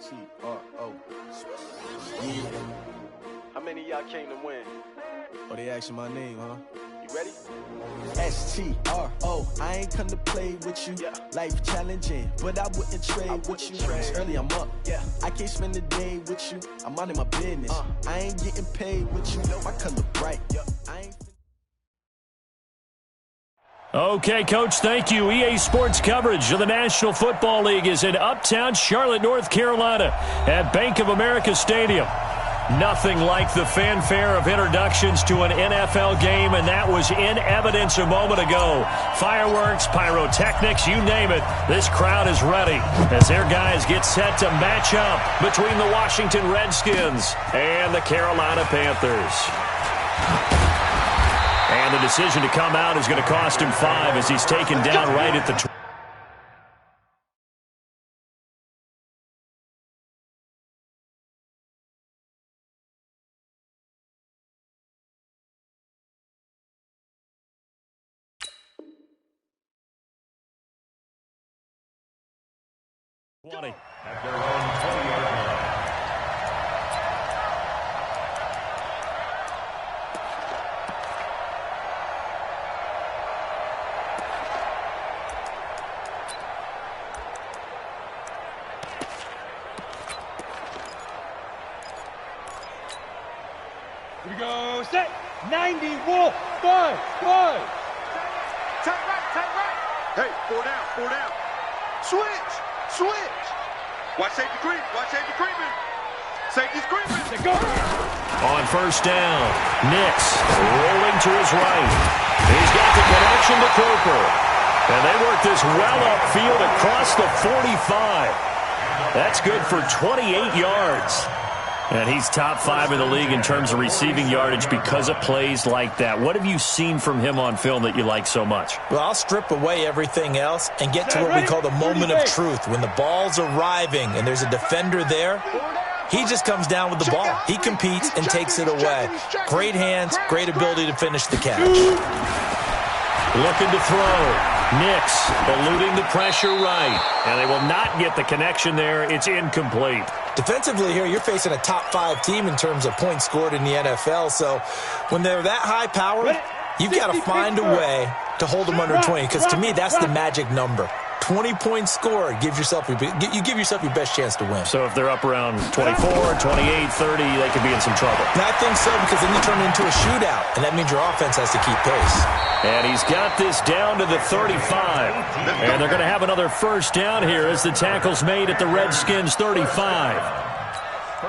S-T-R-O. Yeah. How many of y'all came to win? Oh, they asking my name, huh? You ready? S-T-R-O. I ain't come to play with you. Yeah. Life challenging, but I wouldn't trade with you. It's early, I'm up. Yeah. I can't spend the day with you. I'm minding my business. I ain't getting paid with you. My color bright. I ain't. Okay, Coach, thank you. EA Sports coverage of the National Football League is in uptown Charlotte, North Carolina at Bank of America Stadium. Nothing like the fanfare of introductions to an NFL game, and that was in evidence a moment ago. Fireworks, pyrotechnics, you name it. This crowd is ready as their guys get set to match up between the Washington Redskins and the Carolina Panthers. And the decision to come out is going to cost him 5 as he's taken down right at the 20. At their own 20-yard line. Here we go, set, 90, wolf, 5, 5. Tight right. Hey, 4 down. Switch. Watch safety creep, Safety's creeping. They go. On first down, Nix rolling to his right. He's got the connection to Cooper. And they work this well upfield across the 45. That's good for 28 yards. And he's top 5 in the league in terms of receiving yardage because of plays like that. What have you seen from him on film that you like so much? Well, I'll strip away everything else and get to what we call the moment of truth. When the ball's arriving and there's a defender there, he just comes down with the ball. He competes and takes it away. Great hands, great ability to finish the catch. Looking to throw. Nix eluding the pressure right. And they will not get the connection there. It's incomplete. Defensively here, you're facing a top 5 team in terms of points scored in the NFL. So when they're that high powered, you've got to find a way to hold them under 20. Because to me, that's the magic number. 20 points scored, you give yourself your best chance to win. So if they're up around 24, 28, 30, they could be in some trouble. And I think so, because then you turn it into a shootout, and that means your offense has to keep pace. And he's got this down to the 35. And they're going to have another first down here as the tackle's made at the Redskins 35.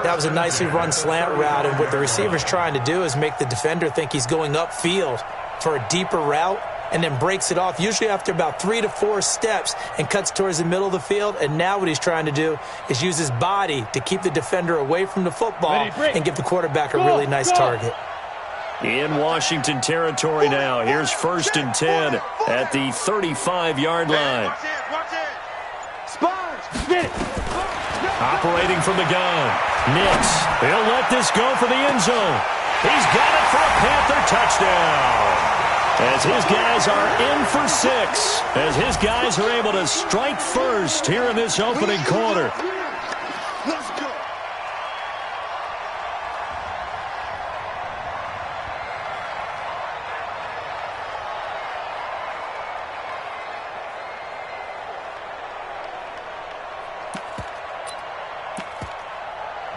That was a nicely run slant route, and what the receiver's trying to do is make the defender think he's going upfield for a deeper route, and then breaks it off, usually after about 3 to 4 steps, and cuts towards the middle of the field. And now what he's trying to do is use his body to keep the defender away from the football and give the quarterback a really nice target. In Washington territory now. Here's 1st and 10 at the 35-yard line. Watch it. Operating from the gun. Nix. He'll let this go for the end zone. He's got it for a Panther touchdown. As his guys are in for 6. As his guys are able to strike first here in this opening quarter. Let's go.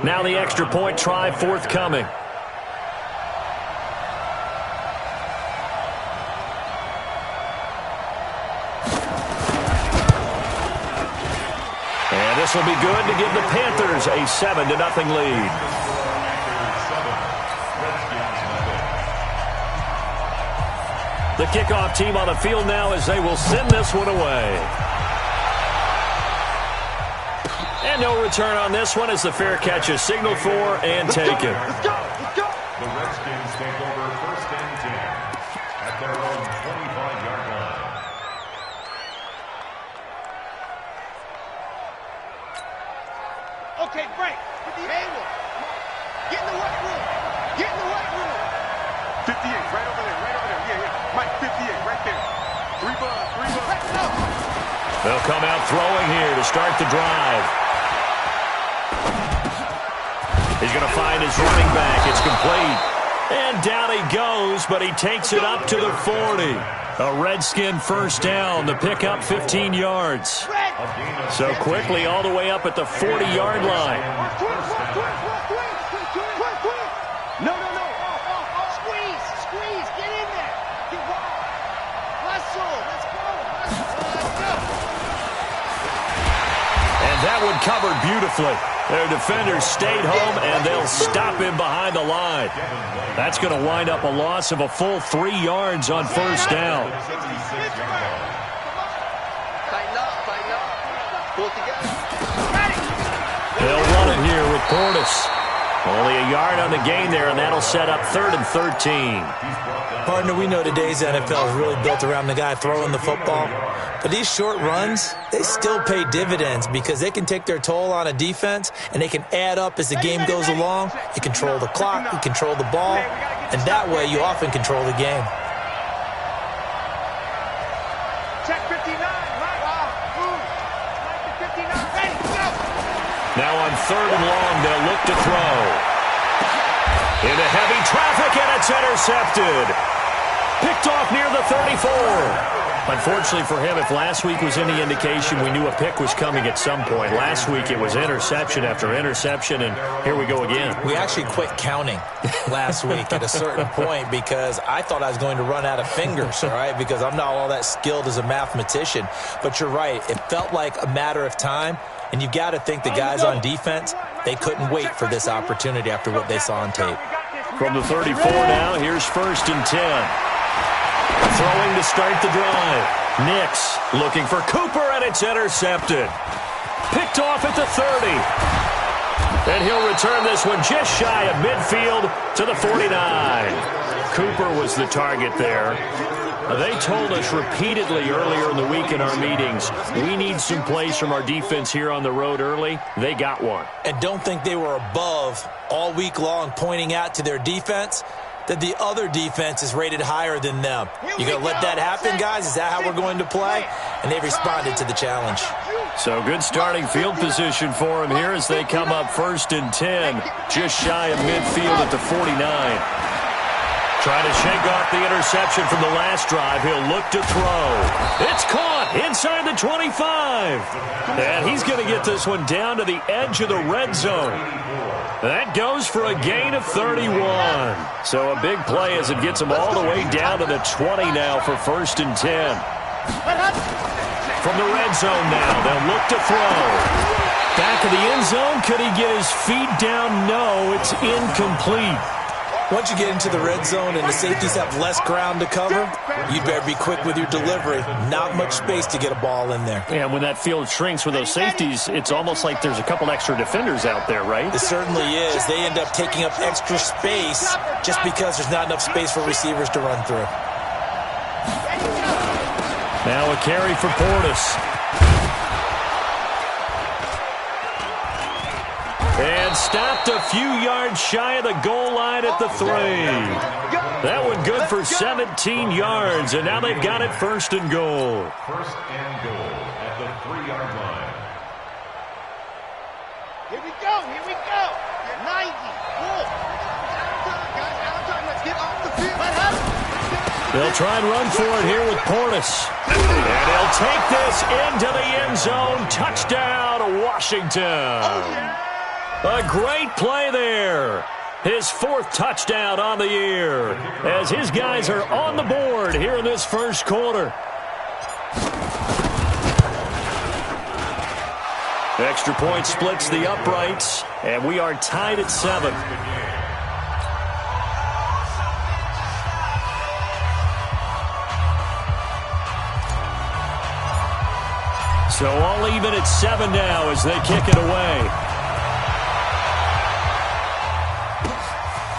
Now the extra point try forthcoming. And this will be good to give the Panthers a 7-0 lead. The kickoff team on the field now as they will send this one away. And no return on this one as the fair catch is signaled for and taken. Let's go. The Redskins take over 1st and 10 at their own 25-yard line. Okay, break. Get in the weight room. 58, right over there. Yeah. Mike, 58, right there. 3 bucks. They'll come out throwing here to start the drive. He's going to find his running back. It's complete. And down he goes, but he takes it up to the 40. A Redskin first down to pick up 15 yards. So quickly all the way up at the 40-yard line. No. Squeeze. Get in there. Get wild. Hustle. Let's go. And that one covered beautifully. Their defenders stayed home, and they'll stop him behind the line. That's going to wind up a loss of a full 3 yards on first down. They'll run it here with Portis. Only a yard on the gain there, and that'll set up 3rd and 13. Partner, we know today's NFL is really built around the guy throwing the football. But these short runs, they still pay dividends because they can take their toll on a defense, and they can add up as the game goes along. You control the clock, you control the ball, and that way you often control the game. Check 59. Now on 3rd and long, they'll look to throw. Into heavy traffic, and it's intercepted. Picked off near the 34. Unfortunately for him, if last week was any indication, we knew a pick was coming at some point. Last week it was interception after interception, and here we go again. We actually quit counting last week at a certain point because I thought I was going to run out of fingers, all right, because I'm not all that skilled as a mathematician. But you're right. It felt like a matter of time, and you've got to think the guys on defense, they couldn't wait for this opportunity after what they saw on tape. From the 34 now, here's 1st and 10. Throwing to start the drive. Nix looking for Cooper, and it's intercepted. Picked off at the 30. And he'll return this one just shy of midfield to the 49. Cooper was the target there. They told us repeatedly earlier in the week in our meetings, we need some plays from our defense here on the road early. They got one. And don't think they were above all week long pointing out to their defense that the other defense is rated higher than them. You going to let that happen, guys? Is that how we're going to play? And they responded to the challenge. So good starting field position for them here as they come up 1st and 10, just shy of midfield at the 49. Trying to shake off the interception from the last drive. He'll look to throw. It's caught inside the 25. And he's going to get this one down to the edge of the red zone. That goes for a gain of 31. So a big play as it gets him all the way down to the 20 now for 1st and 10. From the red zone now, they'll look to throw. Back of the end zone, could he get his feet down? No, it's incomplete. Once you get into the red zone and the safeties have less ground to cover, you better be quick with your delivery. Not much space to get a ball in there. Yeah, when that field shrinks with those safeties, it's almost like there's a couple extra defenders out there, right? It certainly is. They end up taking up extra space just because there's not enough space for receivers to run through. Now a carry for Portis. And stopped a few yards shy of the goal line at the 3. That one good for 17 yards, and now they've got it 1st and goal. 1st and goal at the 3-yard line. Here we go. 90. Pull. Let's get off the field. They'll try and run for it here with Portis. And he'll take this into the end zone. Touchdown, Washington. A great play there. His 4th touchdown on the year as his guys are on the board here in this first quarter. Extra point splits the uprights, and we are tied at 7. So all even at 7 now as they kick it away.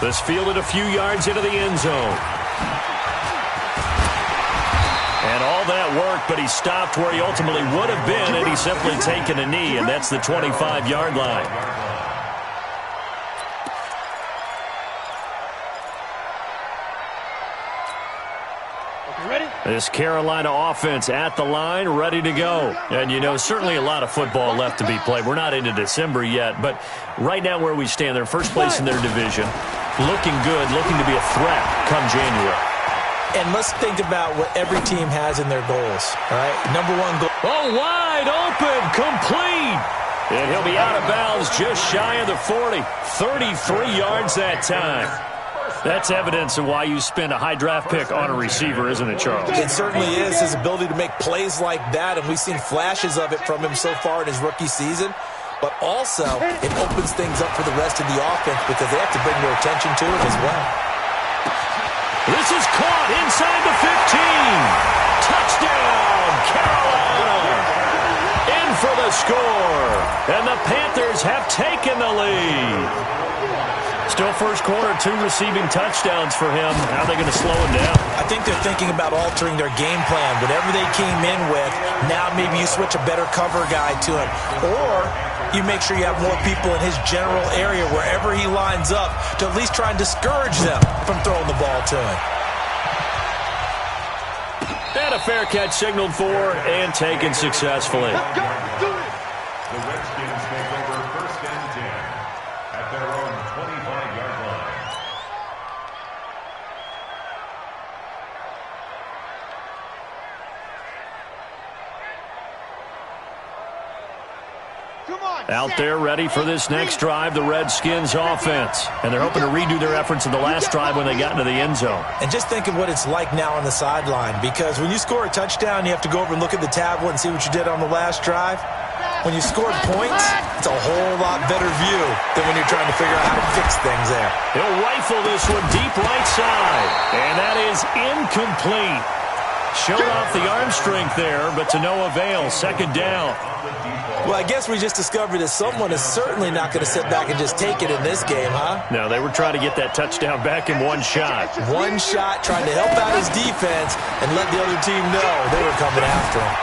This fielded a few yards into the end zone. And all that worked, but he stopped where he ultimately would have been had he simply taken a knee, and that's the 25-yard line. Ready? This Carolina offense at the line, ready to go. And, you know, certainly a lot of football left to be played. We're not into December yet, but right now where we stand, they're first place in their division. Looking good, looking to be a threat come January. And let's think about what every team has in their goals, all right? Number one goal. Oh, wide open, complete. And he'll be out of bounds just shy of the 40. 33 yards that time. That's evidence of why you spend a high draft pick on a receiver, isn't it, Charles? It certainly is, his ability to make plays like that, and we've seen flashes of it from him so far in his rookie season. But also, it opens things up for the rest of the offense because they have to bring their attention to it as well. This is caught inside the 15. Touchdown, Carolina. In for the score. And the Panthers have taken the lead. Still first quarter, 2 receiving touchdowns for him. How are they going to slow him down? I think they're thinking about altering their game plan. Whatever they came in with, now maybe you switch a better cover guy to him. Or you make sure you have more people in his general area wherever he lines up to at least try and discourage them from throwing the ball to him. And a fair catch signaled for and taken successfully. The Redskins take over 1st and 10 at their own 25-yard line. Out there ready for this next drive, the Redskins offense. And they're hoping to redo their efforts in the last drive when they got into the end zone. And just think of what it's like now on the sideline, because when you score a touchdown, you have to go over and look at the tablet and see what you did on the last drive. When you scored points, it's a whole lot better view than when you're trying to figure out how to fix things there. He'll rifle this one deep right side. And that is incomplete. Showed off the arm strength there, but to no avail. 2nd down. Well, I guess we just discovered that someone is certainly not going to sit back and just take it in this game, huh? No, they were trying to get that touchdown back in one shot. One shot, trying to help out his defense and let the other team know they were coming after him.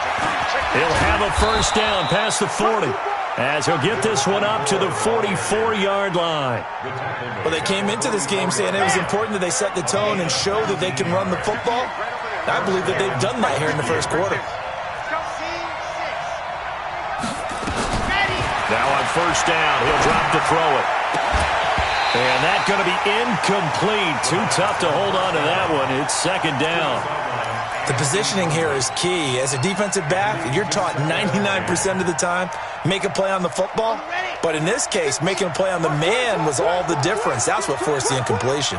He'll have a first down past the 40 as he'll get this one up to the 44-yard line. Well, they came into this game saying it was important that they set the tone and show that they can run the football. I believe that they've done that here in the first quarter. Now on first down, he'll drop to throw it. And that's going to be incomplete. Too tough to hold on to that one. It's 2nd down. The positioning here is key. As a defensive back, you're taught 99% of the time, make a play on the football. But in this case, making a play on the man was all the difference. That's what forced the incompletion.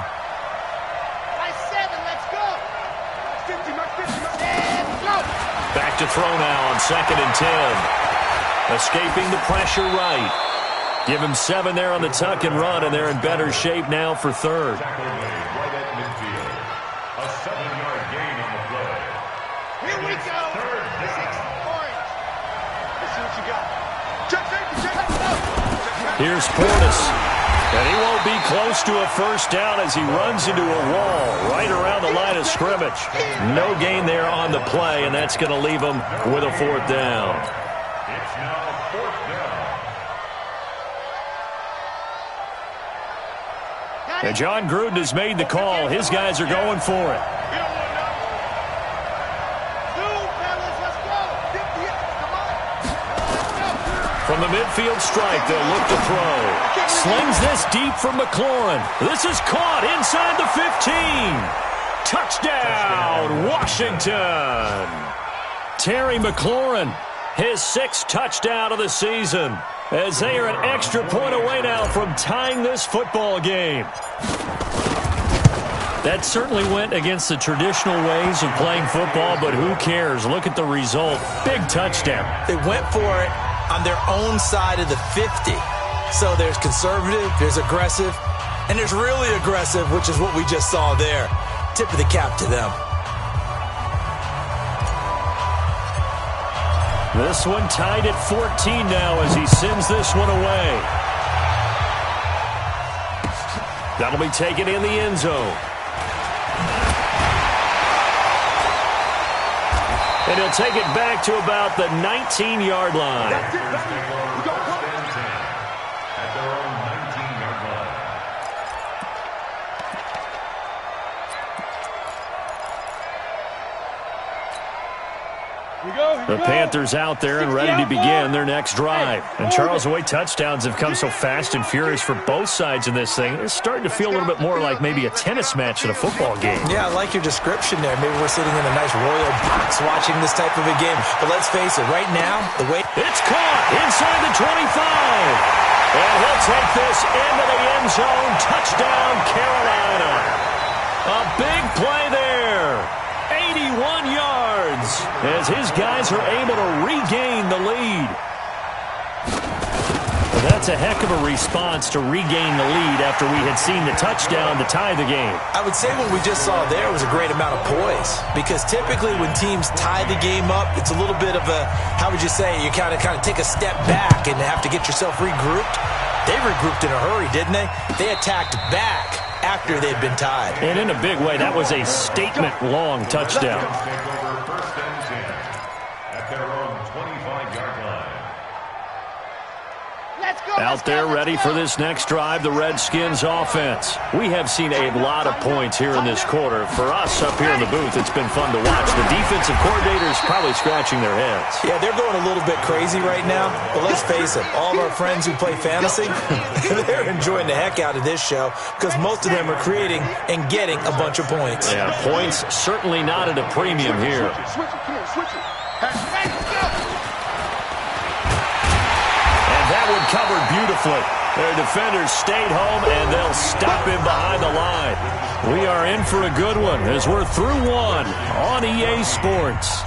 Back to throw now on 2nd and 10. Escaping the pressure right. Give him 7 there on the tuck and run, and they're in better shape now for 3rd. Tackle made right at midfield. A 7-yard gain on the play. Here we go. 3rd down. Let's see what you got. Check, check. Here's Portis. And he won't be close to a first down as he runs into a wall right around the line of scrimmage. No gain there on the play, and that's going to leave him with a 4th down. It's now 4th down. And John Gruden has made the call. His guys are going for it. From the midfield strike, they'll look to throw. Slings this deep for McLaurin. This is caught inside the 15. Touchdown, Washington. Terry McLaurin, his 6th touchdown of the season, as they are an extra point away now from tying this football game. That certainly went against the traditional ways of playing football, but who cares? Look at the result. Big touchdown. They went for it on their own side of the 50. So there's conservative, there's aggressive, and there's really aggressive, which is what we just saw there. Tip of the cap to them. This one tied at 14 now as he sends this one away. That'll be taken in the end zone. And he'll take it back to about the 19-yard line. The Panthers out there and ready to begin their next drive. And Charles, the way touchdowns have come so fast and furious for both sides in this thing, it's starting to feel a little bit more like maybe a tennis match in a football game. Yeah, I like your description there. Maybe we're sitting in a nice royal box watching this type of a game. But let's face it, right now, the way... It's caught inside the 25. And he'll take this into the end zone. Touchdown, Carolina. A big play there. 81 yards as his guys are able to regain the lead. Well, that's a heck of a response to regain the lead after we had seen the touchdown to tie the game. I would say what we just saw there was a great amount of poise, because typically when teams tie the game up, it's a little bit of a, how would you say, you kind of take a step back and have to get yourself regrouped. They regrouped in a hurry, didn't they? They attacked back after they'd been tied. And in a big way, that was a statement-long touchdown. Take over first and 10 at their own 25-yard line. Out there ready for this next drive, the Redskins offense. We have seen a lot of points here in this quarter. For us up here in the booth, it's been fun to watch. The defensive coordinators probably scratching their heads. Yeah, they're going a little bit crazy right now. But let's face it, all of our friends who play fantasy, they're enjoying the heck out of this show because most of them are creating and getting a bunch of points. Yeah, points certainly not at a premium here. Switch it, come here, switch it. That one covered beautifully. Their defenders stayed home, and they'll stop him behind the line. We are in for a good one as we're through one on EA Sports.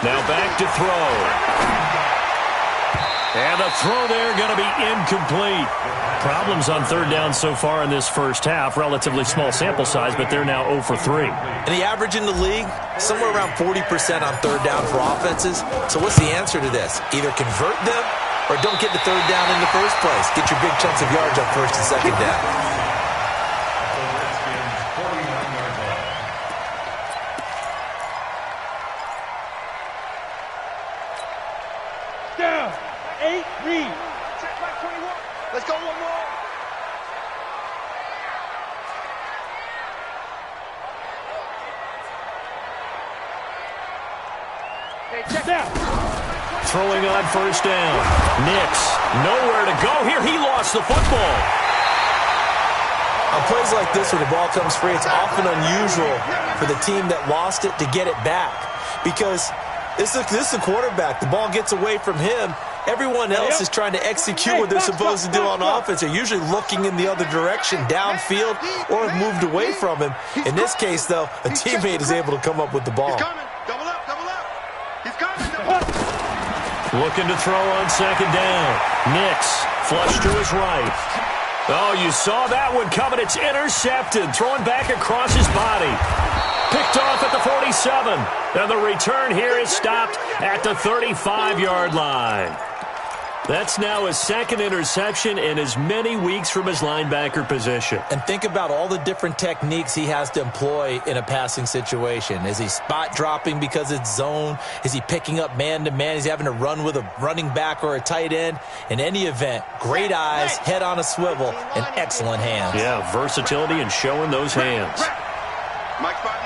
Now back to throw. And the throw there going to be incomplete. Problems on third down so far in this first half. Relatively small sample size, but they're now 0 for 3. And the average in the league, somewhere around 40% on third down for offenses. So what's the answer to this? Either convert them or don't get the third down in the first place. Get your big chunks of yards on first and second down. Down. 8 read. Check back 21. Let's go one more. Hey, check Down. Throwing on first down. Nix, nowhere to go here. He lost the football. On plays like this where the ball comes free, it's often unusual for the team that lost it to get it back. Because this is the quarterback. The ball gets away from him. Everyone else is trying to execute what they're supposed to do on offense. They're usually looking in the other direction, downfield, or have moved away from him. In this case, though, a teammate is able to come up with the ball. He's coming. Double up, double up. He's coming. Double up. Looking to throw on second down. Nix, flush to his right. Oh, you saw that one coming. It's intercepted. Throwing back across his body. Picked off at the 47. And the return here is stopped at the 35-yard line. That's now his second interception in as many weeks from his linebacker position. And think about all the different techniques he has to employ in a passing situation. Is he spot dropping because it's zone? Is he picking up man-to-man? Is he having to run with a running back or a tight end? In any event, great eyes, head on a swivel, and excellent hands. Yeah, versatility and showing those hands. Mike spot.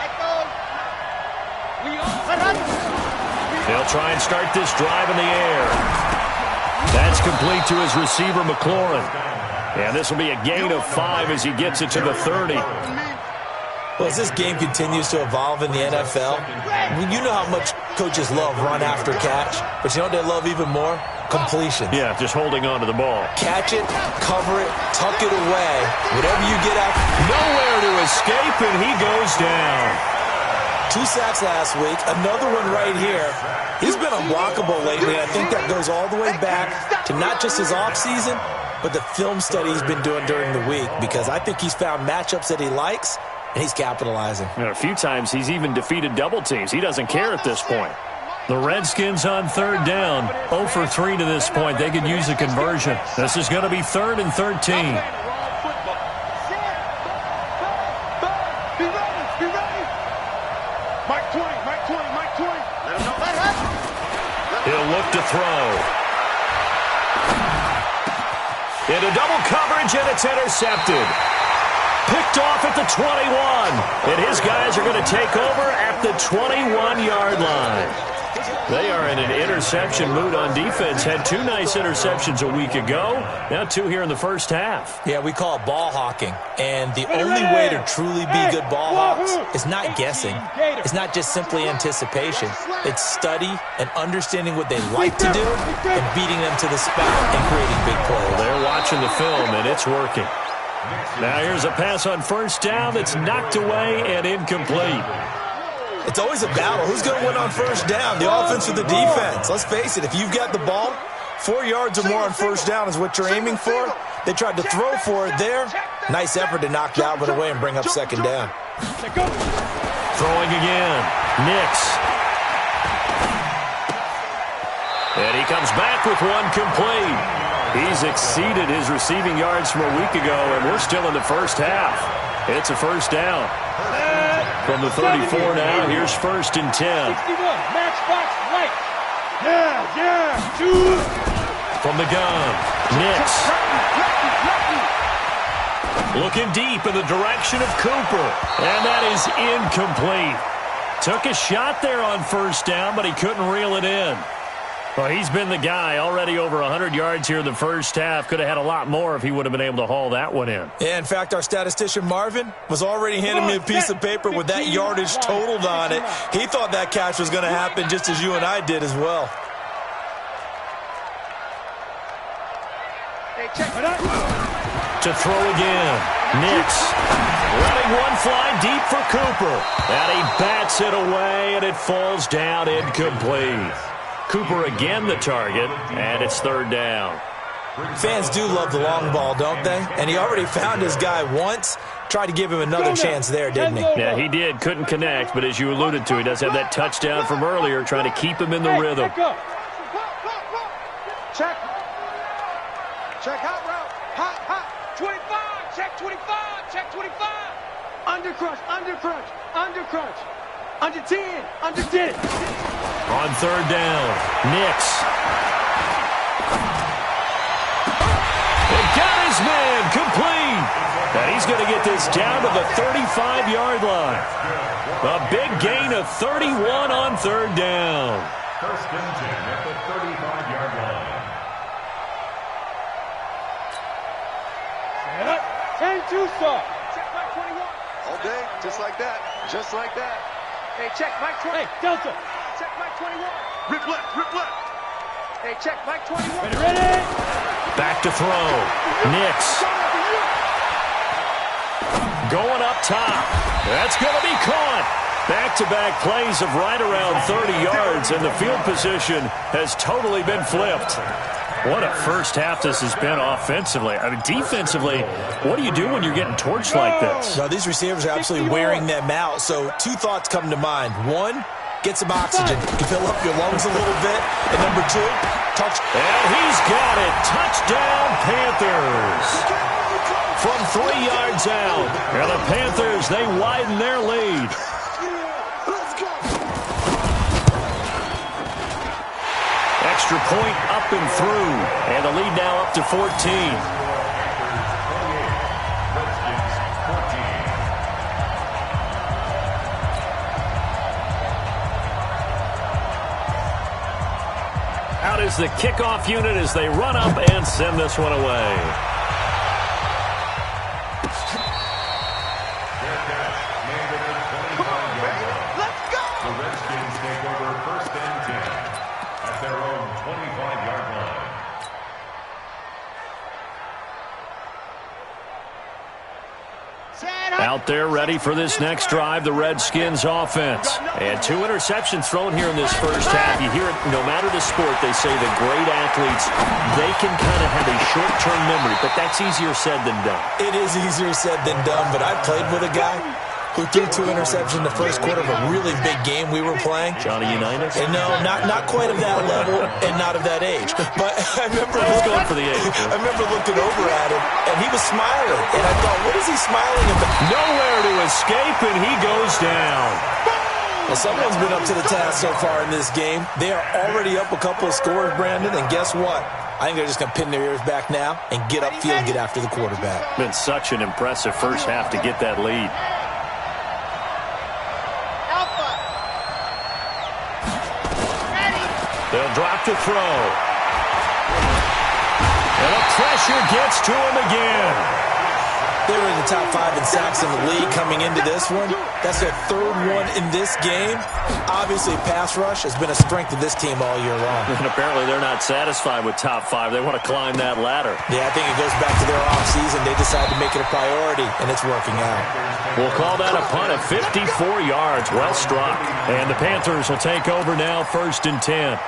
They'll try and start this drive in the air. That's complete to his receiver, McLaurin. And this will be a gain of 5 as he gets it to the 30. Well, as this game continues to evolve in the NFL, you know how much coaches love run after catch, but you know what they love even more? Completion. Yeah, just holding on to the ball. Catch it, cover it, tuck it away. Whatever you get out. Nowhere to escape, and he goes down. 2 sacks last week, another one right here. He's been unblockable lately, and I think that goes all the way back to not just his offseason, but the film study he's been doing during the week, because I think he's found matchups that he likes, and he's capitalizing. And a few times he's even defeated double teams. He doesn't care at this point. The Redskins on third down, 0 for 3 to this point. They could use a conversion. This is going to be 3rd and 13. Mike 20, Mike 20, Mike 20. Let him know. Let him. Let He'll look to throw. Into double coverage, and it's intercepted. Picked off at the 21. And his guys are going to take over at the 21-yard line. They are in an interception mood on defense. Had 2 nice interceptions a week ago. Now 2 here in the first half. Yeah, we call it ball hawking. And the only way to truly be good ball hawks is not guessing. It's not just simply anticipation. It's study and understanding what they like to do and beating them to the spot and creating big plays. They're watching the film, and it's working. Now here's a pass on first down that's knocked away and incomplete. It's always a battle. Who's going to win on first down, the offense or the defense? Let's face it, if you've got the ball, 4 yards or more on first down is what you're aiming for. They tried to throw for it there. Nice effort to knock that one away and bring up second down. Throwing again. Nix. And he comes back with one complete. He's exceeded his receiving yards from a week ago, and we're still in the first half. It's a first down. From the 34 now, here's 1st and 10. 61, match box right. Yeah, 2. From the gun, Nix. Looking deep in the direction of Cooper. And that is incomplete. Took a shot there on first down, but he couldn't reel it in. Well, he's been the guy, already over 100 yards here in the first half. Could have had a lot more if he would have been able to haul that one in. Yeah, in fact, our statistician Marvin was already handing me a piece of paper with that yardage totaled on it. He thought that catch was going to happen just as you and I did as well. To throw again, Nix. Letting one fly deep for Cooper. And he bats it away, and it falls down incomplete. Cooper again the target, and it's 3rd down. Fans do love the long ball, don't they? And he already found his guy once. Tried to give him another chance there, didn't he? Yeah, he did. Couldn't connect, but as you alluded to, he does have that touchdown from earlier, trying to keep him in the rhythm. Check. Check hot route. Hot. 25. Check 25. Check 25. Under crunch. Under 10. Under 10. On 3rd down, Nix. They got his man complete. And he's going to get this down to the 35-yard line. A big gain of 31 on 3rd down. 1st and 10 at the 35-yard line. And 2 stop. Check Mike 21. All day, just like that. Just like that. Hey, check Mike 20. Hey, Delta. Check Mike 21. Rip left. Hey, check Mike 21. Ready? Back to throw. Nix. Going up top. That's going to be caught. Back-to-back plays of right around 30 yards, and the field position has totally been flipped. What a first half this has been offensively. I mean, defensively, what do you do when you're getting torched like this? Well, these receivers are absolutely wearing them out. So 2 thoughts come to mind. 1, get some oxygen. You can fill up your lungs a little bit. And number 2, touch. And he's got it. Touchdown, Panthers. From 3 yards out. And the Panthers, they widen their lead. Extra point up and through. And the lead now up to 14. Out is the kickoff unit as they run up and send this one away. Let's go! The Redskins take over 1st and 10 at their own 25-yard line. Out there ready for this next drive, the Redskins offense. And 2 interceptions thrown here in this first half. You hear it, no matter the sport, they say the great athletes, they can kind of have a short-term memory, but that's easier said than done. It is easier said than done, but I played with a guy who threw 2 interceptions in the first quarter of a really big game we were playing. Johnny Unitas? And no, not quite of that level and not of that age. But I remember going for the age. I remember looking over at him, and he was smiling. And I thought, what is he smiling about? Nowhere to escape, and he goes down. Well, someone's been up to the task so far in this game. They are already up a couple of scores, Brandon, and guess what? I think they're just going to pin their ears back now and get upfield and get after the quarterback. Been such an impressive first half to get that lead. They'll drop to throw. And the pressure gets to him again. They were in the top 5 in sacks in the league coming into this one. That's their third one in this game. Obviously, pass rush has been a strength of this team all year long. And apparently they're not satisfied with top 5. They want to climb that ladder. Yeah, I think it goes back to their offseason. They decided to make it a priority, and it's working out. We'll call that a punt at 54 yards. Well struck. And the Panthers will take over now, 1st and 10.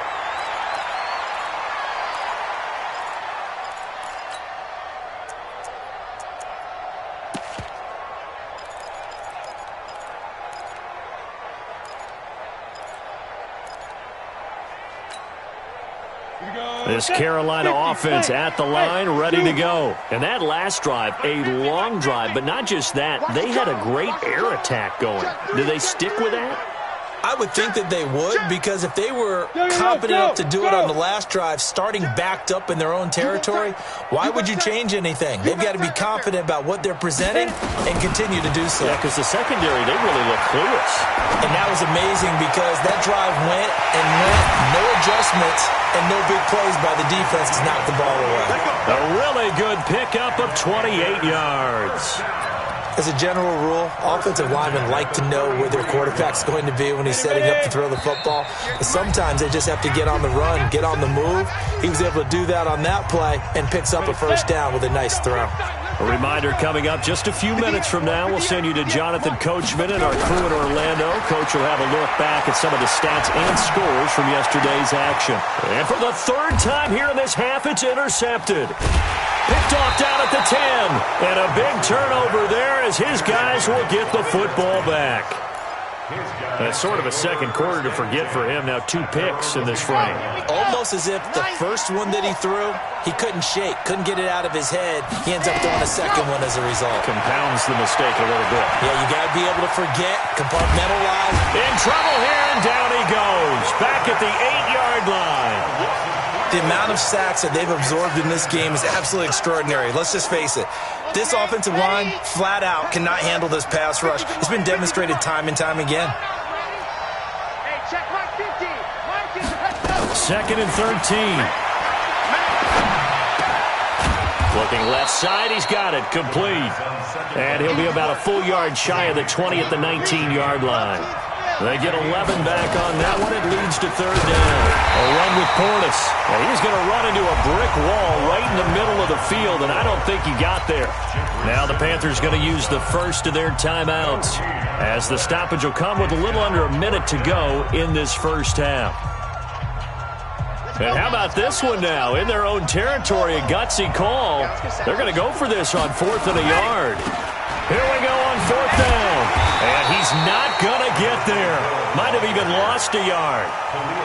This Carolina offense at the line, ready to go. And that last drive, a long drive, but not just that. They had a great air attack going. Do they stick with that? I would think that they would, because if they were confident enough to do it on the last drive, starting backed up in their own territory, why would you change anything? They've got to be confident about what they're presenting and continue to do so. Yeah, because the secondary, they really look clueless. And that was amazing because that drive went and went, no adjustments, and no big plays by the defense to knock the ball away. A really good pickup of 28 yards. As a general rule, offensive linemen like to know where their quarterback's going to be when he's setting up to throw the football. But sometimes they just have to get on the run, get on the move. He was able to do that on that play and picks up a first down with a nice throw. A reminder coming up just a few minutes from now. We'll send you to Jonathan Coachman and our crew in Orlando. Coach will have a look back at some of the stats and scores from yesterday's action. And for the 3rd time here in this half, it's intercepted. Picked off down at the 10. And a big turnover there as his guys will get the football back. That's sort of a second quarter to forget for him. Now 2 picks in this frame. Almost as if the first one that he threw, he couldn't shake, couldn't get it out of his head. He ends up throwing a second one as a result. Compounds the mistake a little bit. Yeah, you got to be able to forget, compartmentalize. In trouble here, and down he goes. Back at the 8-yard line. The amount of sacks that they've absorbed in this game is absolutely extraordinary. Let's just face it. This offensive line, flat out, cannot handle this pass rush. It's been demonstrated time and time again. Hey, check my 50. 2nd and 13. Looking left side, he's got it, complete. And he'll be about a full yard shy of the 20 at the 19-yard line. They get 11 back on that one. It leads to 3rd down. A run with Portis. And he's going to run into a brick wall right in the middle of the field, and I don't think he got there. Now the Panthers going to use the first of their timeouts, as the stoppage will come with a little under a minute to go in this first half. And how about this one now? In their own territory, a gutsy call. They're going to go for this on 4th and a yard. Here we go on 4th down. And he's not going to get there. Might have even lost a yard.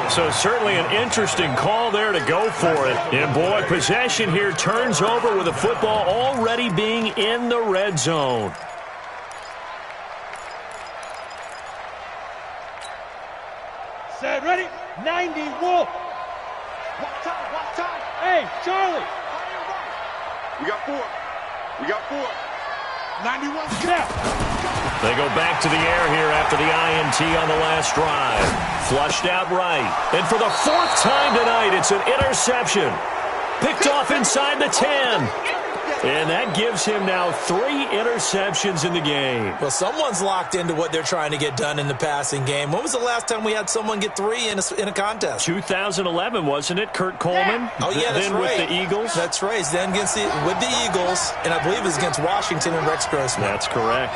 So certainly an interesting call there to go for it. And boy, possession here turns over with the football already being in the red zone. Set, ready, 90, Wolf. What time? Hey, Charlie. We got 4. 91 Snap. They go back to the air here after the INT on the last drive. Flushed out right. And for the 4th time tonight, it's an interception. Picked off inside the 10. And that gives him now 3 interceptions in the game. Well, someone's locked into what they're trying to get done in the passing game. When was the last time we had someone get 3 in a contest? 2011, wasn't it? Kurt Coleman? Oh, yeah, that's then right. with the Eagles? That's right. Then with the Eagles, and I believe it was against Washington and Rex Grossman. That's correct.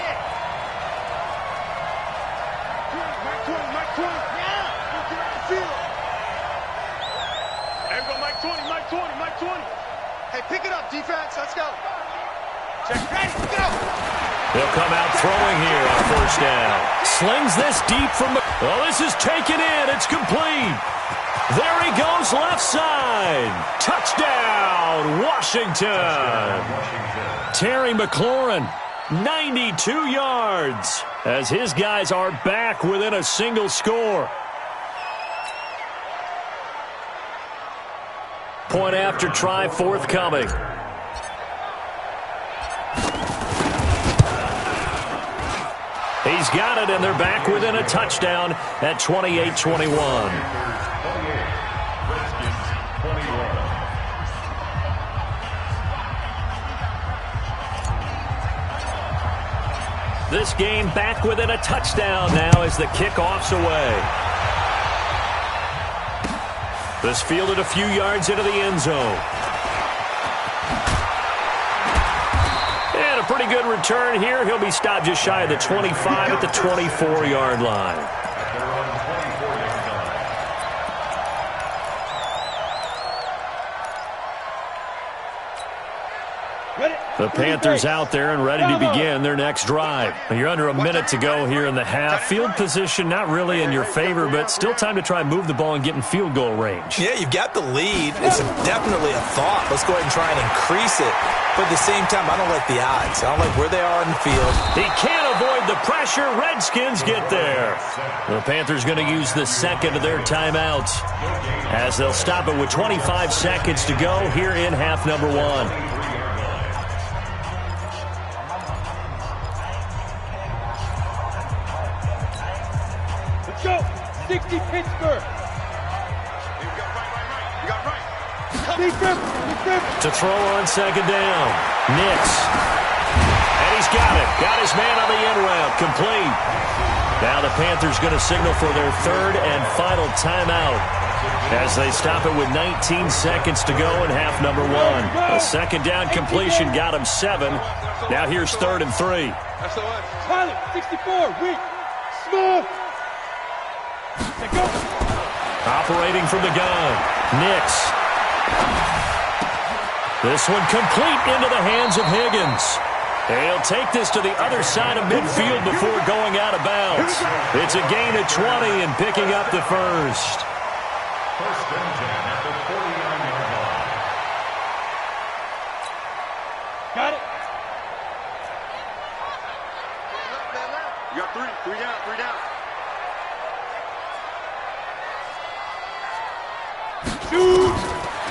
Mike 20. There we go, Mike 20. Hey, pick it up, defense. Let's go. Check, ready, pick it up. They'll come out throwing here on 1st down. Slings this deep from... Well, this is taken in. It's complete. There he goes left side. Touchdown, Washington. Terry McLaurin 92 yards as his guys are back within a single score. Point after try forthcoming. He's got it, and they're back within a touchdown at 28-21. This game back within a touchdown now as the kickoff's away. This fielded a few yards into the end zone. And a pretty good return here. He'll be stopped just shy of the 25 at the 24-yard line. The Panthers out there and ready to begin their next drive. You're under a minute to go here in the half. Field position not really in your favor, but still time to try and move the ball and get in field goal range. Yeah, you've got the lead. It's definitely a thought. Let's go ahead and try and increase it. But at the same time, I don't like the odds. I don't like where they are in the field. He can't avoid the pressure. Redskins get there. The Panthers going to use the second of their timeouts as they'll stop it with 25 seconds to go here in half number one. Go! 60 Pittsburgh! You got right. To throw on second down. Nix. And he's got it. Got his man on the end route. Complete. Now the Panthers going to signal for their third and final timeout as they stop it with 19 seconds to go in half number one. A second down completion got him 7. Now here's 3rd and 3. That's the one. Pilot, 64, weak, smooth. Go. Operating from the gun. Nix. This one complete into the hands of Higgins. He'll take this to the other side of midfield before going out of bounds. It's a gain of 20 and picking up the first. First and 10 at the 49-yard line. Got it. You got 3 down.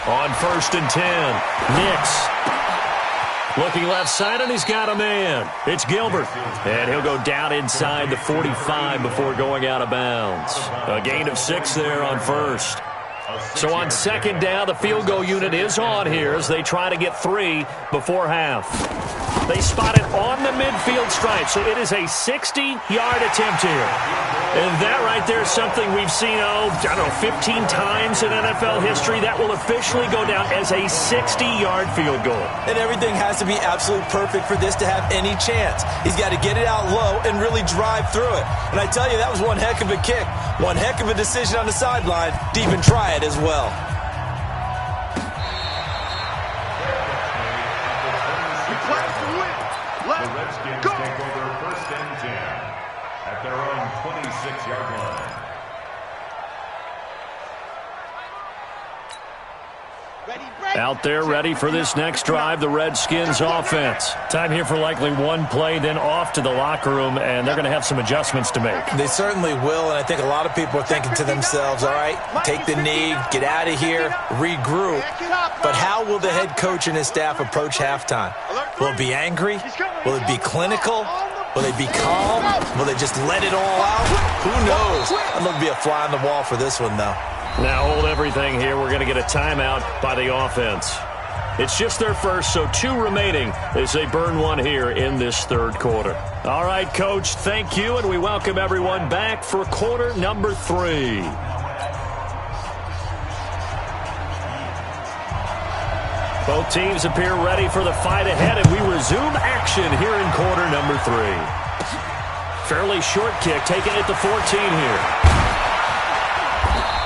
On 1st and 10, Nix. Looking left side, and he's got a man. It's Gilbert. And he'll go down inside the 45 before going out of bounds. A gain of 6 there on 1st. So on 2nd down, the field goal unit is on here as they try to get 3 before half. They spot it on the midfield stripe, so it is a 60-yard attempt here. And that right there is something we've seen, 15 times in NFL history. That will officially go down as a 60-yard field goal. And everything has to be absolutely perfect for this to have any chance. He's got to get it out low and really drive through it. And I tell you, that was one heck of a kick. One heck of a decision on the sideline to even try it as well. The Redskins take over 1st and 10 at their own 26-yard line. Out there ready for this next drive, the Redskins offense. Time here for likely one play, then off to the locker room, and they're going to have some adjustments to make. They certainly will, and I think a lot of people are thinking to themselves, all right, take the knee, get out of here, regroup. But how will the head coach and his staff approach halftime? Will it be angry? Will it be clinical? Will they be calm? Will they just let it all out? Who knows? I'd love to be a fly on the wall for this one, though. Now hold everything here. We're going to get a timeout by the offense. It's just their first, so 2 remaining as they burn one here in this 3rd quarter. All right, Coach, thank you, and we welcome everyone back for quarter number 3. Both teams appear ready for the fight ahead, and we resume action here in quarter number 3. Fairly short kick, taken at the 14 here.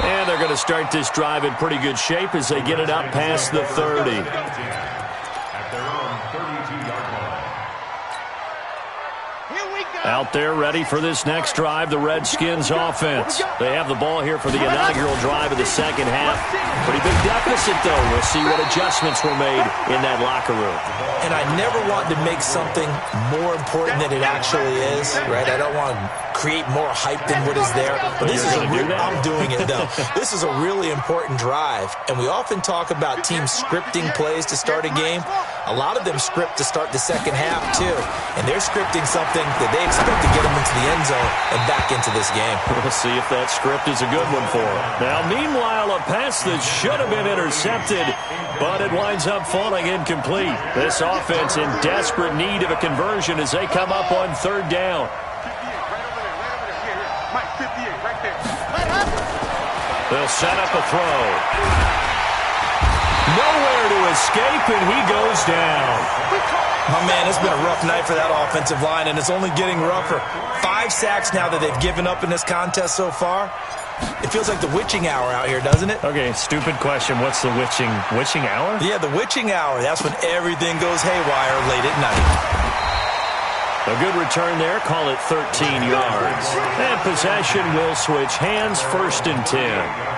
And they're going to start this drive in pretty good shape as they get it up past the 30. At their own 32-yard Out there ready for this next drive, the Redskins offense. They have the ball here for the inaugural drive of the second half. Pretty big deficit, though. We'll see what adjustments were made in that locker room. And I never want to make something more important than it actually is, right? I don't want to create more hype than what is there. But this is I'm doing it, though. This is a really important drive. And we often talk about teams scripting plays to start a game. A lot of them script to start the second half, too. And they're scripting something that they expect to get them into the end zone and back into this game. We'll see if that script is a good one for them. Now, meanwhile, a pass that should have been intercepted, but it winds up falling incomplete. This offense in desperate need of a conversion as they come up on third down. They'll set up a throw. Nowhere to escape, and he goes down. My man, it's been a rough night for that offensive line, and it's only getting rougher. 5 sacks now that they've given up in this contest so far. It feels like the witching hour out here, doesn't it? Okay, stupid question. What's the witching hour? Yeah, the witching hour. That's when everything goes haywire late at night. A good return there. Call it 13 yards. And possession will switch hands, 1st and 10.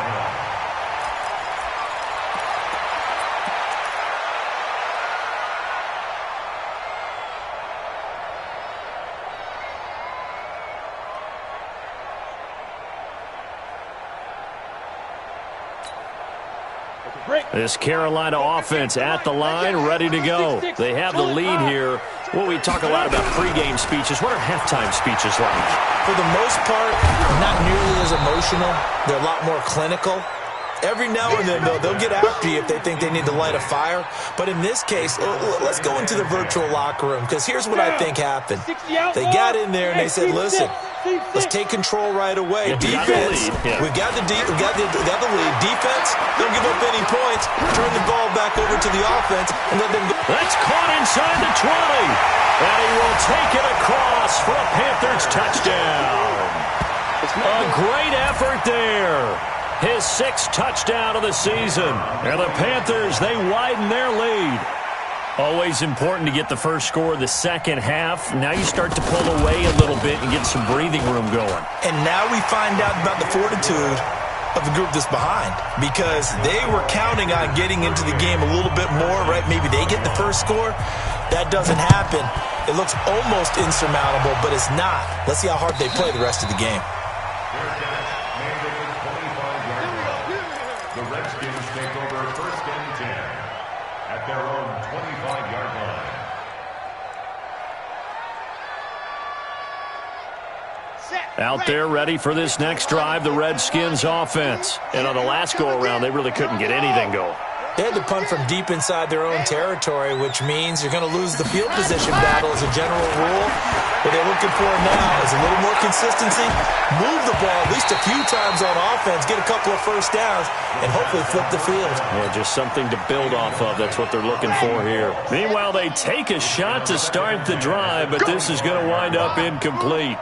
This Carolina offense at the line, ready to go. They have the lead here. Well, we talk a lot about pregame speeches. What are halftime speeches like? For the most part, not nearly as emotional. They're a lot more clinical. Every now and then, though, they'll get after you if they think they need to light a fire. But in this case, let's go into the virtual locker room, because here's what I think happened. They got in there and they said, listen, let's take control right away. Defense, we've got the lead. Defense, don't give up any points. Turn the ball back over to the offense and let them go. That's caught inside the 20. And he will take it across for a Panthers touchdown. A great effort there. His 6th touchdown of the season. And the Panthers, they widen their lead. Always important to get the first score of the second half. Now you start to pull away a little bit and get some breathing room going. And now we find out about the fortitude of the group that's behind, because they were counting on getting into the game a little bit more, right? Maybe they get the first score. That doesn't happen. It looks almost insurmountable, but it's not. Let's see how hard they play the rest of the game. The Redskins take over 1st and 10 at their own 25-yard line. Out there ready for this next drive, the Redskins offense. And on the last go-around, they really couldn't get anything going. They had to punt from deep inside their own territory, which means you're going to lose the field position battle as a general rule. What they're looking for now is a little more consistency, move the ball at least a few times on offense, get a couple of first downs, and hopefully flip the field. Yeah, just something to build off of. That's what they're looking for here. Meanwhile, they take a shot to start the drive, but this is going to wind up incomplete.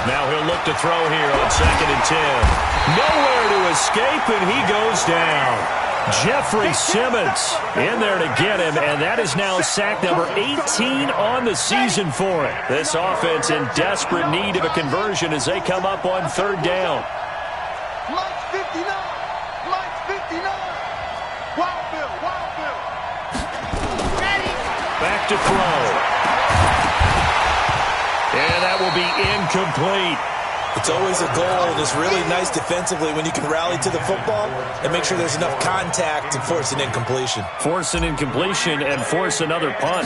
Now he'll look to throw here on 2nd and 10. Nowhere to escape, and he goes down. Jeffrey Simmons in there to get him, and that is now sack number 18 on the season for it. This offense in desperate need of a conversion as they come up on 3rd down. Lights 59. Lights 59. Wild Bill. Wild Bill. Ready. Back to throw. And that will be incomplete. It's always a goal, and it's really nice defensively when you can rally to the football and make sure there's enough contact to force an incompletion. Force an incompletion and force another punt.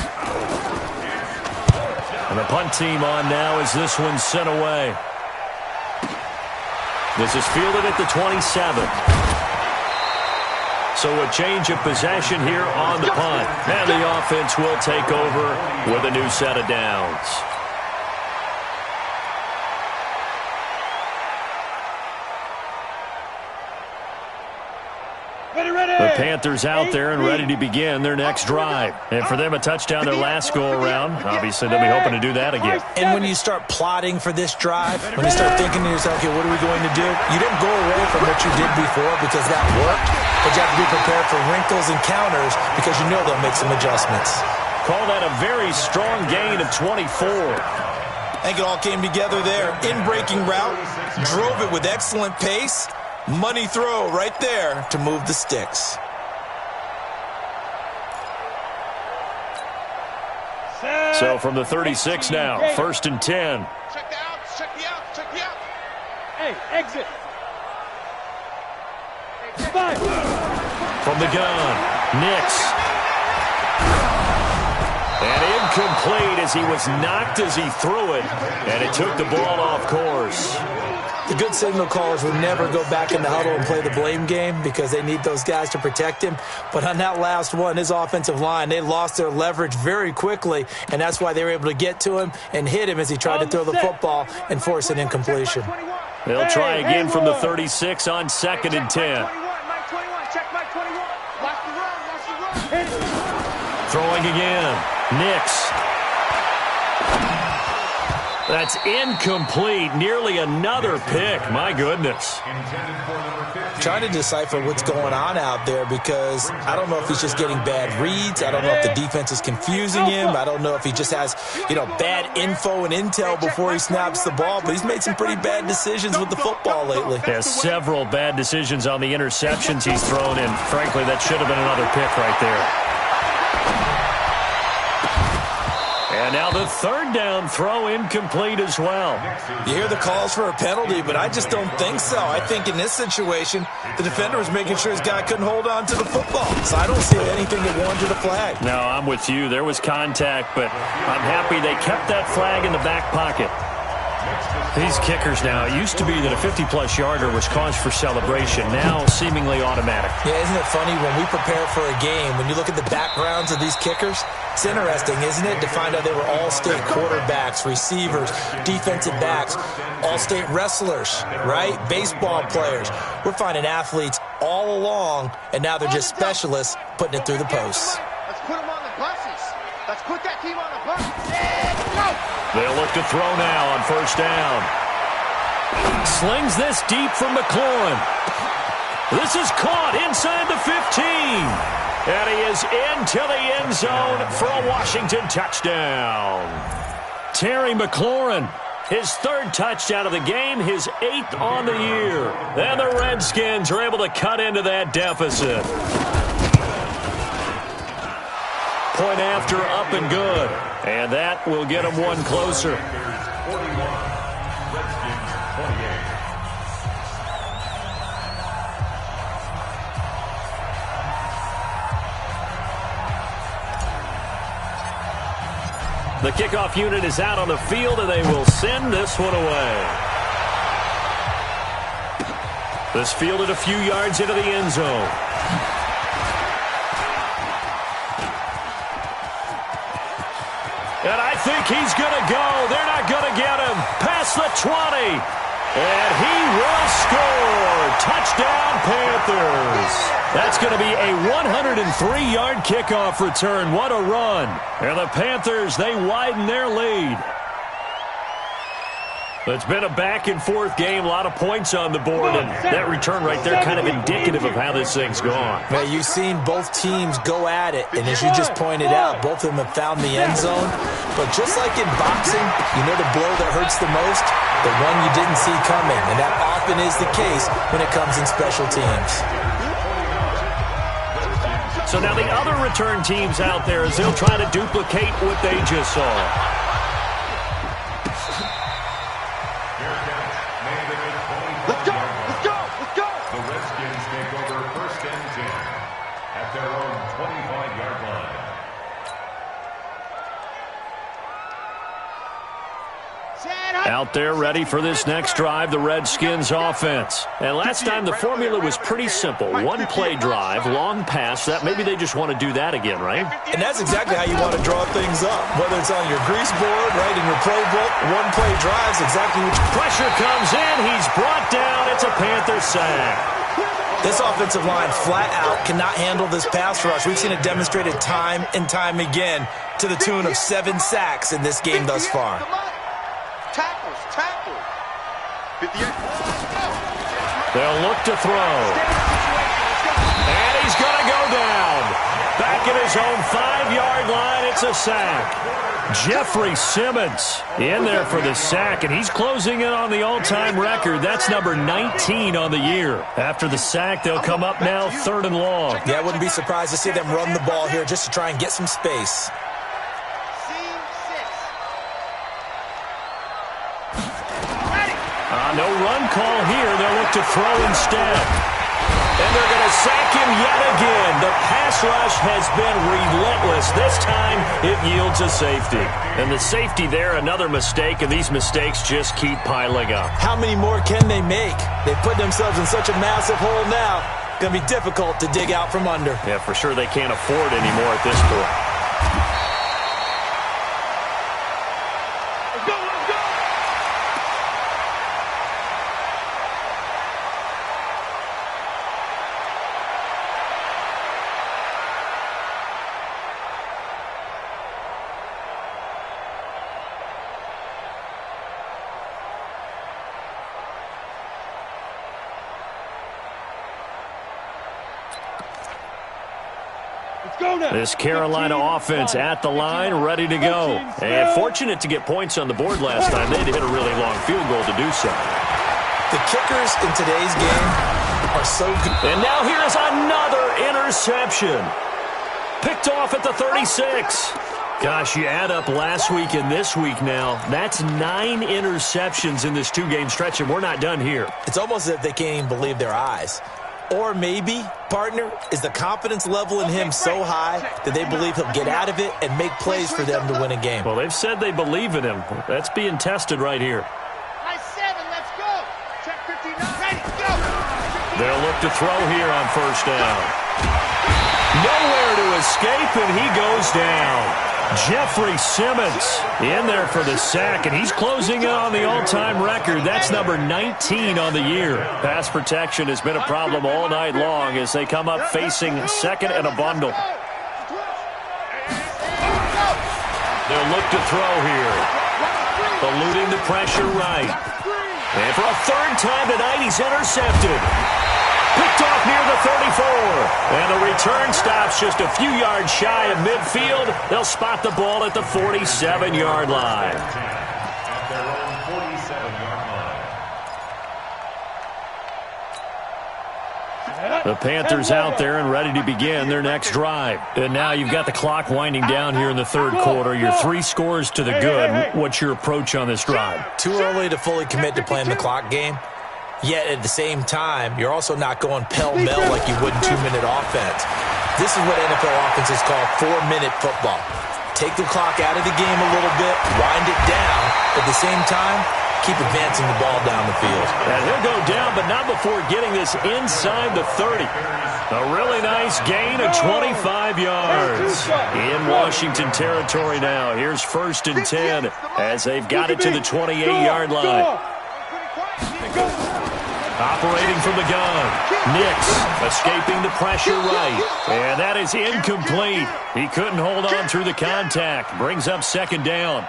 And the punt team on now as this one's sent away. This is fielded at the 27. So a change of possession here on the punt. And the offense will take over with a new set of downs. The Panthers out there and ready to begin their next drive. And for them, a touchdown their last go-around. Obviously, they'll be hoping to do that again. And when you start plotting for this drive, when you start thinking to yourself, okay, what are we going to do? You didn't go away from what you did before because that worked, but you have to be prepared for wrinkles and counters because you know they'll make some adjustments. Call that a very strong gain of 24. I think it all came together there. In-breaking route, drove it with excellent pace. Money throw right there to move the sticks. So from the 36 now, 1st and 10. Check the outs, check the outs, check the outs. Hey, exit. Five. From the gun, Nix. And incomplete as he was knocked as he threw it, and it took the ball off course. The good signal callers will never go back in the huddle and play the blame game because they need those guys to protect him. But on that last one, his offensive line, they lost their leverage very quickly, and that's why they were able to get to him and hit him as he tried to throw the football and force an incompletion. They'll try again from the 36 on 2nd and 10. Throwing again, Nix. That's incomplete. Nearly another pick. My goodness. Trying to decipher what's going on out there because I don't know if he's just getting bad reads. I don't know if the defense is confusing him. I don't know if he just has, bad info and intel before he snaps the ball. But he's made some pretty bad decisions with the football lately. There's several bad decisions on the interceptions he's thrown, and frankly, that should have been another pick right there. And now the 3rd down throw incomplete as well. You hear the calls for a penalty, but I just don't think so. I think in this situation, the defender was making sure his guy couldn't hold on to the football. So I don't see anything that warranted a flag. No, I'm with you. There was contact, but I'm happy they kept that flag in the back pocket. These kickers now, it used to be that a 50-plus yarder was cause for celebration. Now, seemingly automatic. Yeah, isn't it funny when we prepare for a game, when you look at the backgrounds of these kickers, it's interesting, isn't it, to find out they were all-state quarterbacks, receivers, defensive backs, all-state wrestlers, right? Baseball players. We're finding athletes all along, and now they're just specialists putting it through the posts. Let's put them on the buses. Let's put that team on the bus. Go! They'll look to throw now on 1st down. Slings this deep from McLaurin. This is caught inside the 15. And he is into the end zone for a Washington touchdown. Terry McLaurin, his 3rd touchdown of the game, his 8th on the year. And the Redskins are able to cut into that deficit. Point after, up and good. And that will get them one closer. The kickoff unit is out on the field, and they will send this one away. This fielded a few yards into the end zone. And I think he's going to go. They're not going to get him. Past the 20. And he will score. Touchdown, Panthers. That's going to be a 103-yard kickoff return. What a run. And the Panthers, they widen their lead. It's been a back-and-forth game, a lot of points on the board, and that return right there kind of indicative of how this thing's gone. Man, you've seen both teams go at it, and as you just pointed out, both of them have found the end zone. But just like in boxing, you know the blow that hurts the most? The one you didn't see coming, and that often is the case when it comes in special teams. So now the other return teams out there as they'll try to duplicate what they just saw. Let's go! Let's go! Let's go! The Redskins take over 1st and 10 at their own 25-yard line. Out there ready for this next drive, the Redskins offense. And last time the formula was pretty simple. One play drive, long pass. That maybe they just want to do that again, right? And that's exactly how you want to draw things up. Whether it's on your grease board, right, in your playbook, one play drives exactly which pressure comes in. He's brought down. It's a Panther sack. This offensive line flat out cannot handle this pass rush. We've seen it demonstrated time and time again to the tune of 7 sacks in this game thus far. Tackles. 58. They'll look to throw. And he's going to go down. Back at his own 5-yard line, it's a sack. Jeffrey Simmons in there for the sack, and he's closing in on the all-time record. That's number 19 on the year. After the sack, they'll come up now 3rd and long. Yeah, I wouldn't be surprised to see them run the ball here just to try and get some space. No run call here. They'll look to throw instead. And they're going to sack him yet again. The pass rush has been relentless. This time, it yields a safety. And the safety there, another mistake, and these mistakes just keep piling up. How many more can they make? They put themselves in such a massive hole now. Going to be difficult to dig out from under. Yeah, for sure they can't afford anymore at this point. This Carolina offense at the line, ready to go. And fortunate to get points on the board last time. They had to hit a really long field goal to do so. The kickers in today's game are so good. And now here's another interception. Picked off at the 36. Gosh, you add up last week and this week now. That's 9 interceptions in this 2-game stretch, and we're not done here. It's almost as if they can't even believe their eyes. Or maybe, partner, is the confidence level in him so high that they believe he'll get out of it and make plays for them to win a game. Well, they've said they believe in him. That's being tested right here. Nice 7, let's go. Check 59, ready, go. They'll look to throw here on 1st down. Nowhere to escape, and he goes down. Jeffrey Simmons in there for the sack, and he's closing in on the all-time record. That's number 19 on the year. Pass protection has been a problem all night long as they come up facing 2nd and a bundle. They'll look to throw here. Eluding the pressure right. And for a 3rd time tonight, he's intercepted. Picked off near the 34. And the return stops just a few yards shy of midfield. They'll spot the ball at the 47-yard line. At their own 47-yard line. The Panthers out there and ready to begin their next drive. And now you've got the clock winding down here in the 3rd quarter. You're 3 scores to the good. What's your approach on this drive? Too early to fully commit to playing the clock game. Yet at the same time, you're also not going pell-mell like you would in 2-minute offense. This is what NFL offenses call 4-minute football. Take the clock out of the game a little bit, wind it down, but at the same time, keep advancing the ball down the field. And he'll go down, but not before getting this inside the 30. A really nice gain of 25 yards. In Washington territory now. Here's 1st and 10 as they've got it to the 28-yard line. Operating from the gun. Nix escaping the pressure right. And that is incomplete. He couldn't hold on through the contact. Brings up 2nd down.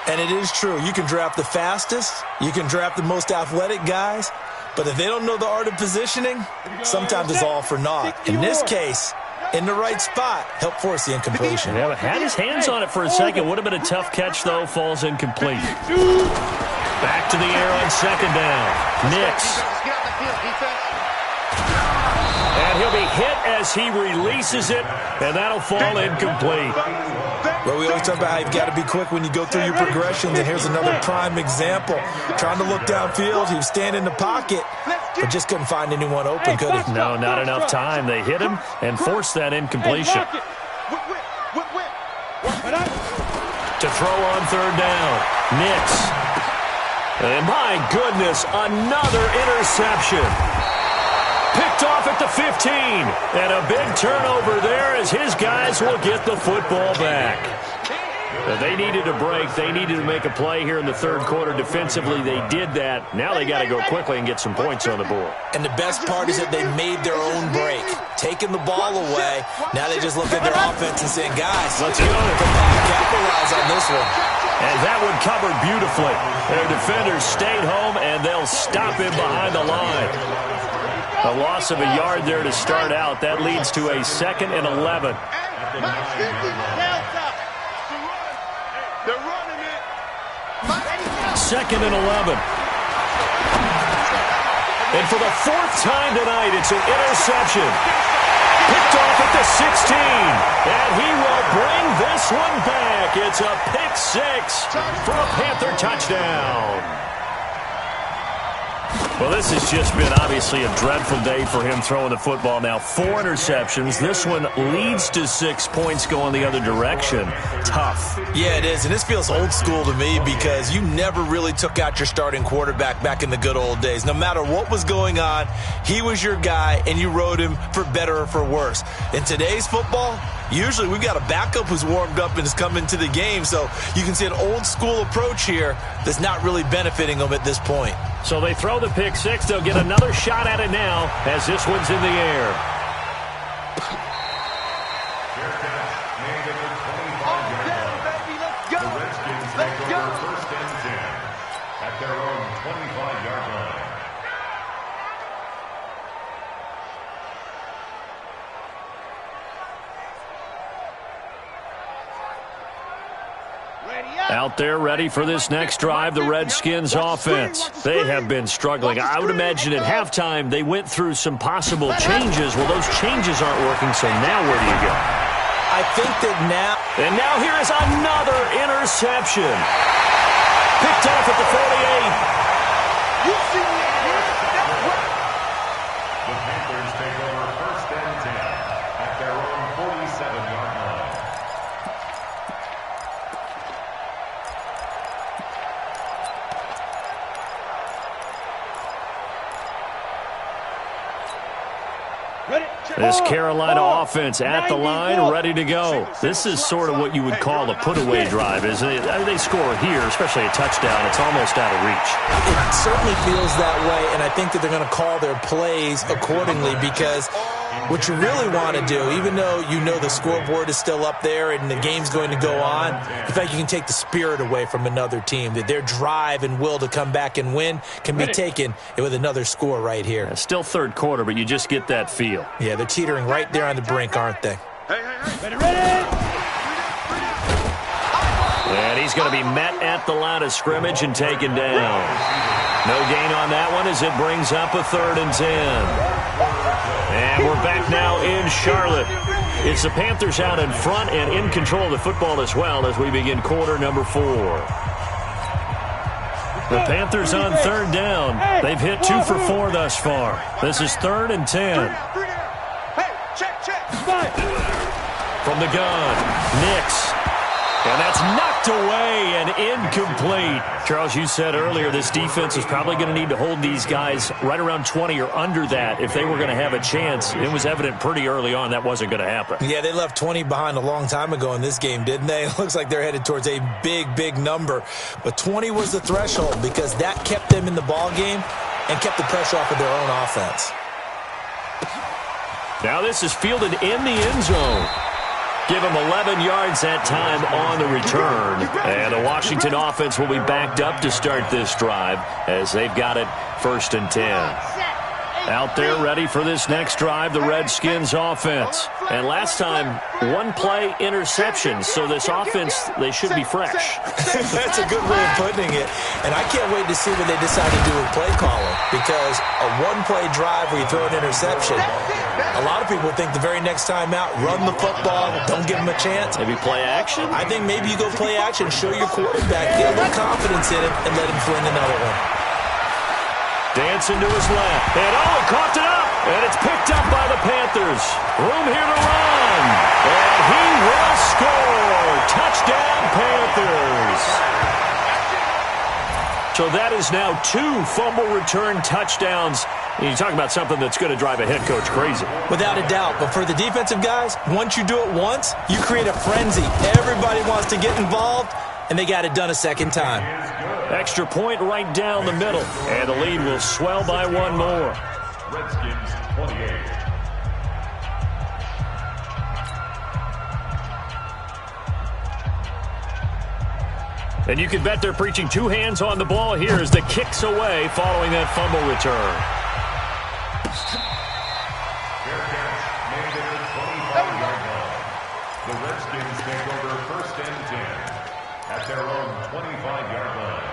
And it is true. You can draft the fastest. You can draft the most athletic guys. But if they don't know the art of positioning, sometimes it's all for naught. In this case, in the right spot, help force the incompletion. Yeah, had his hands on it for a second. Would have been a tough catch, though. Falls incomplete. Back to the air on 2nd down. Nix. And he'll be hit as he releases it, and that'll fall incomplete. Well, we always talk about how you've got to be quick when you go through your progressions, and here's another prime example. Trying to look downfield, he was standing in the pocket, but just couldn't find anyone open, could he? No, not enough time. They hit him and forced that incompletion. To throw on 3rd down, Nix. And my goodness, another interception. Picked off at the 15. And a big turnover there as his guys will get the football back. They needed a break. They needed to make a play here in the third quarter. Defensively, they did that. Now they got to go quickly and get some points on the board. And the best part is that they made their own break, taking the ball away. Now they just look at their offense and saying, guys, let's go. Capitalize on this one. And that one covered beautifully. Their defenders stayed home, and they'll stop him behind the line. A loss of a yard there to start out. That leads to a 2nd and 11. Second and 11. And for the 4th time tonight, it's an interception. Picked off at the 16. And he will bring this one back. It's a pick 6 for a Panther touchdown. Well, this has just been obviously a dreadful day for him throwing the football. Now 4 interceptions. This one leads to 6 points going the other direction. Tough. Yeah, it is. And this feels old school to me because you never really took out your starting quarterback back in the good old days. No matter what was going on, he was your guy, and you rode him for better or for worse. In today's football, usually we've got a backup who's warmed up and is coming to the game. So you can see an old school approach here that's not really benefiting them at this point. So they throw the pick 6. They'll get another shot at it now as this one's in the air. The Redskins take over 1st and 10 at their own 25-yard line. Out there ready for this next drive, the Redskins offense. They have been struggling. I would imagine at halftime they went through some possible changes. Well, those changes aren't working, so now where do you go? I think that now... And now here is another interception. Picked off at the 48. You see me here? The Panthers take over 1st and 10 at their own 47-yard line. This Carolina offense at the line, ready to go. This is sort of what you would call a put-away drive, isn't it? They score here, especially a touchdown. It's almost out of reach. It certainly feels that way, and I think that they're going to call their plays accordingly because what you really want to do, even though you know the scoreboard is still up there and the game's going to go on, the fact you can take the spirit away from another team, that their drive and will to come back and win can be taken with another score right here. Yeah, still third quarter, but you just get that feel. Yeah, they're teetering right there on the brink, aren't they? And he's going to be met at the line of scrimmage and taken down. No gain on that one as it brings up a 3rd and 10. And we're back now in Charlotte. It's the Panthers out in front and in control of the football as well as we begin quarter number 4. The Panthers on 3rd down. They've hit 2 for 4 thus far. This is 3rd and 10. Hey, check. From the gun, Nix. And that's knocked away and incomplete. Charles, you said earlier this defense is probably going to need to hold these guys right around 20 or under that if they were going to have a chance. It was evident pretty early on that wasn't going to happen. Yeah, they left 20 behind a long time ago in this game, didn't they? It looks like they're headed towards a big number. But 20 was the threshold because that kept them in the ball game and kept the pressure off of their own offense. Now this is fielded in the end zone. Give him 11 yards that time on the return. And the Washington offense will be backed up to start this drive as they've got it 1st and 10. Out there ready for this next drive, the Redskins offense. And last time, 1-play interception. So this offense, they should be fresh. That's a good way of putting it. And I can't wait to see what they decide to do with play calling. Because a 1-play drive where you throw an interception, a lot of people think the very next time out, run the football, don't give them a chance. Maybe play action? I think maybe you go play action, show your quarterback, get a little confidence in him, and let him fling another one. Dancing to his left. And he caught it up. And it's picked up by the Panthers. Room here to run. And he will score. Touchdown, Panthers. So that is now 2 fumble return touchdowns You talk about something that's going to drive a head coach crazy. Without a doubt. But for the defensive guys, once you do it once, you create a frenzy. Everybody wants to get involved, and they got it done a second time. Extra point right down the middle. And the lead will swell by one more. Redskins 28. And you can bet they're preaching two hands on the ball here as the kick's away following that fumble return. Fair catch made at the 25-yard line. The Redskins take over 1st and 10 at their own 25-yard line.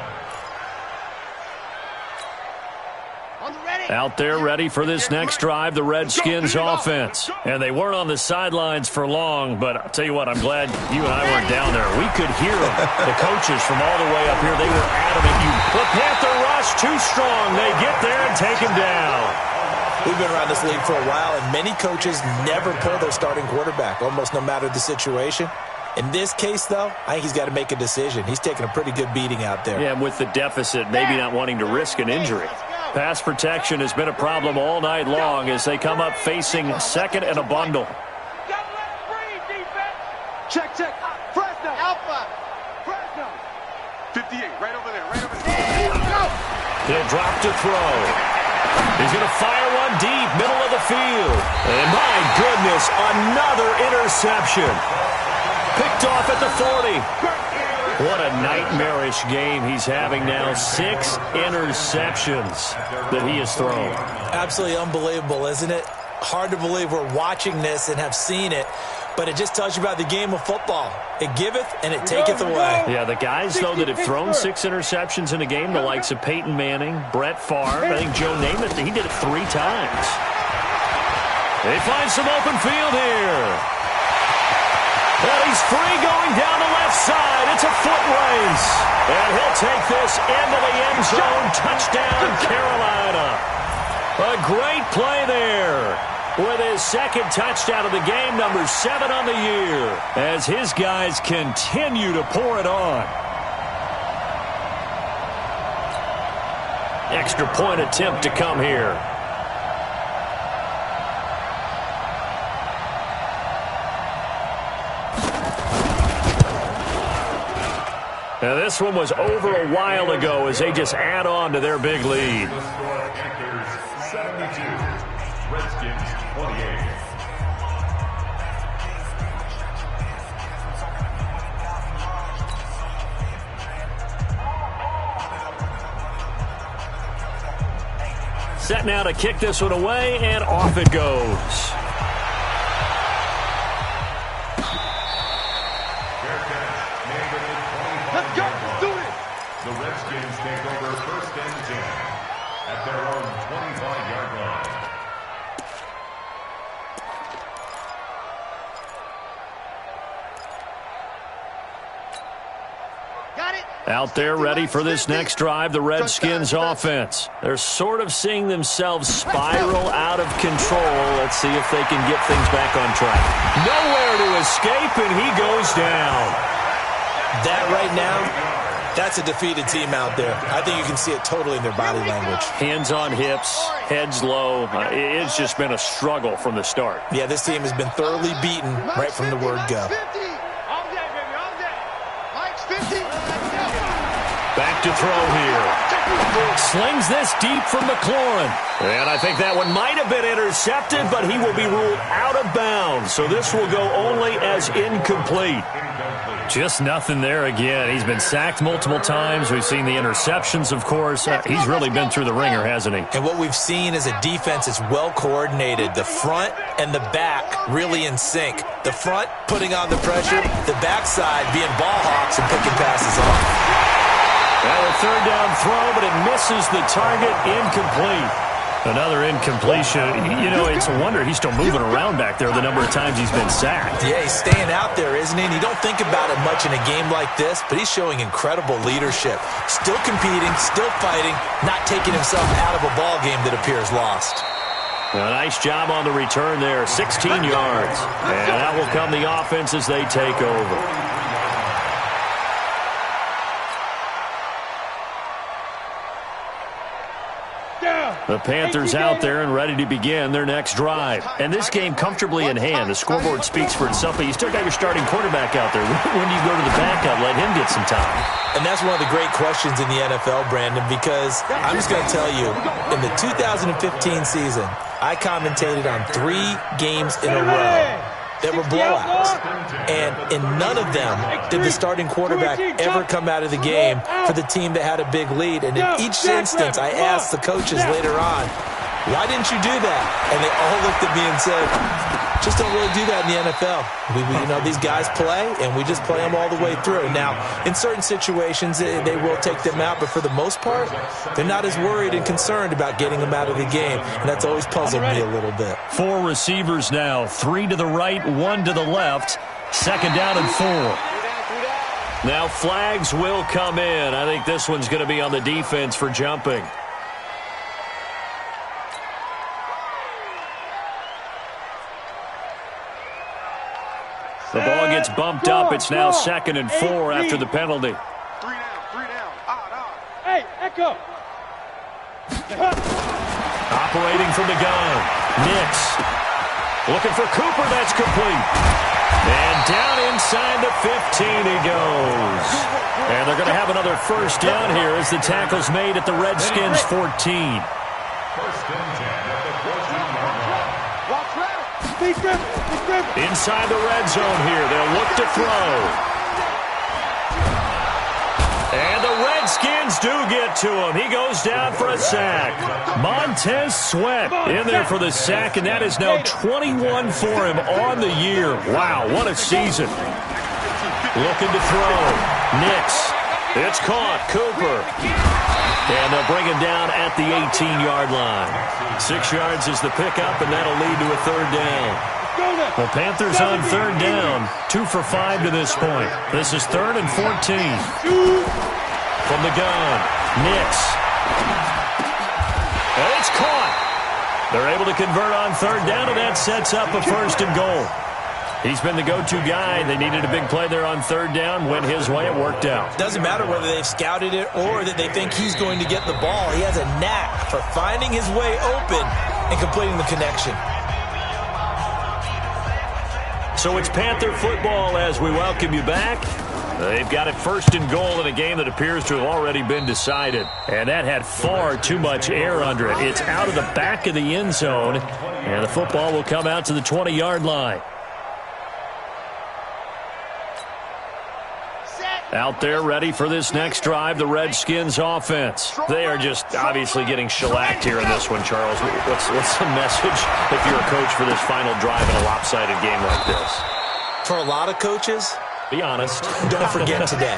Out there ready for this next drive, the Redskins offense. And they weren't on the sidelines for long, but I'll tell you what, I'm glad you and I weren't down there. We could hear them. The coaches from all the way up here, they were adamant. The Panther rush too strong. They get there and take him down. We've been around this league for a while, and many coaches never pull their starting quarterback, almost no matter the situation. In this case, though, I think he's got to make a decision. He's taking a pretty good beating out there. Yeah, with the deficit, maybe not wanting to risk an injury. Pass protection has been a problem all night long as they come up facing second and a bundle. Check. Fresno. Alpha. Fresno. 58, right over there. He'll drop to throw. He's going to fire one deep, middle of the field. And my goodness, another interception. Picked off at the 40. What a nightmarish game he's having now. 6 interceptions that he has thrown. Absolutely unbelievable, isn't it? Hard to believe we're watching this and have seen it, but it just tells you about the game of football. It giveth and it taketh away. Yeah, the guys, though, that have thrown 6 interceptions in a game, the likes of Peyton Manning, Brett Favre, I think Joe Namath, he did it 3 times. They find some open field here. And he's free going down the left side. It's a foot race. And he'll take this into the end zone. Touchdown, Carolina. A great play there with his second touchdown of the game, number 7 on the year, as his guys continue to pour it on. Extra point attempt to come here. Now, this one was over a while ago as they just add on to their big lead. The score, Panthers 72, Redskins 28. Set now to kick this one away, and off it goes. The Redskins take over 1st and 10 at their own 25-yard line. Got it. Out there ready for this next drive, the Redskins offense. They're sort of seeing themselves spiral out of control. Let's see if they can get things back on track. Nowhere to escape, and he goes down. That right now, that's a defeated team out there. I think you can see it totally in their body language. Hands on hips, heads low. It's just been a struggle from the start. Yeah, this team has been thoroughly beaten right from the word go. Back to throw here. Slings this deep from McLaurin. And I think that one might have been intercepted, but he will be ruled out of bounds. So this will go only as incomplete. Just nothing there again. He's been sacked multiple times. We've seen the interceptions, of course. He's really been through the ringer, hasn't he? And what we've seen is a defense that's well coordinated. The front and the back really in sync. The front putting on the pressure, the backside being ball hawks and picking passes off. Well, a third down throw, but it misses the target. Incomplete. Another incompletion. You know, it's a wonder he's still moving around back there the number of times he's been sacked. Yeah, he's staying out there, isn't he? And you don't think about it much in a game like this, but he's showing incredible leadership. Still competing, still fighting, not taking himself out of a ball game that appears lost. A nice job on the return there, 16 yards. And that will come the offense as they take over. The Panthers out there and ready to begin their next drive. And this game comfortably in hand. The scoreboard speaks for itself, but you still got your starting quarterback out there. When do you go to the backup, let him get some time? And that's one of the great questions in the NFL, Brandon, because I'm just going to tell you, in the 2015 season, I commentated on 3 games in a row that were blowouts. And in none of them did the starting quarterback ever come out of the game for the team that had a big lead. And in each instance, I asked the coaches later on, why didn't you do that? And they all looked at me and said, just don't really do that in the NFL. These guys play, and we just play them all the way through. Now, in certain situations, they will take them out, but for the most part, they're not as worried and concerned about getting them out of the game, and that's always puzzled me a little bit. 4 receivers now, 3 to the right, 1 to the left. 2nd down and 4. Now flags will come in. I think this one's going to be on the defense for jumping. The ball gets bumped up. It's now 2nd and 4 after the penalty. 3 down. Odd. Hey, Echo. Operating from the gun. Nix. Looking for Cooper. That's complete. And down inside the 15 he goes. And they're going to have another 1st down here as the tackle's made at the Redskins 14. 1st and 10 at the 14-yard line. Watch out. Speed grip. Inside the red zone here. They'll look to throw. And the Redskins do get to him. He goes down for a sack. Montez Sweat in there for the sack, and that is now 21 for him on the year. Wow, what a season. Looking to throw. Nix. It's caught. Cooper. And they'll bring him down at the 18-yard line. 6 yards is the pickup, and that'll lead to a 3rd down. The Panthers on 3rd down, 2 for 5 to this point. This is 3rd and 14. From the gun, Nix. And it's caught. They're able to convert on 3rd down, and that sets up a 1st and goal. He's been the go-to guy. They needed a big play there on 3rd down. Went his way. It worked out. Doesn't matter whether they've scouted it or that they think he's going to get the ball. He has a knack for finding his way open and completing the connection. So it's Panther football as we welcome you back. They've got it 1st and goal in a game that appears to have already been decided. And that had far too much air under it. It's out of the back of the end zone. And the football will come out to the 20-yard line. Out there ready for this next drive, the Redskins offense. They are just obviously getting shellacked here in this one, Charles. What's the message if you're a coach for this final drive in a lopsided game like this? For a lot of coaches, be honest. Don't forget today.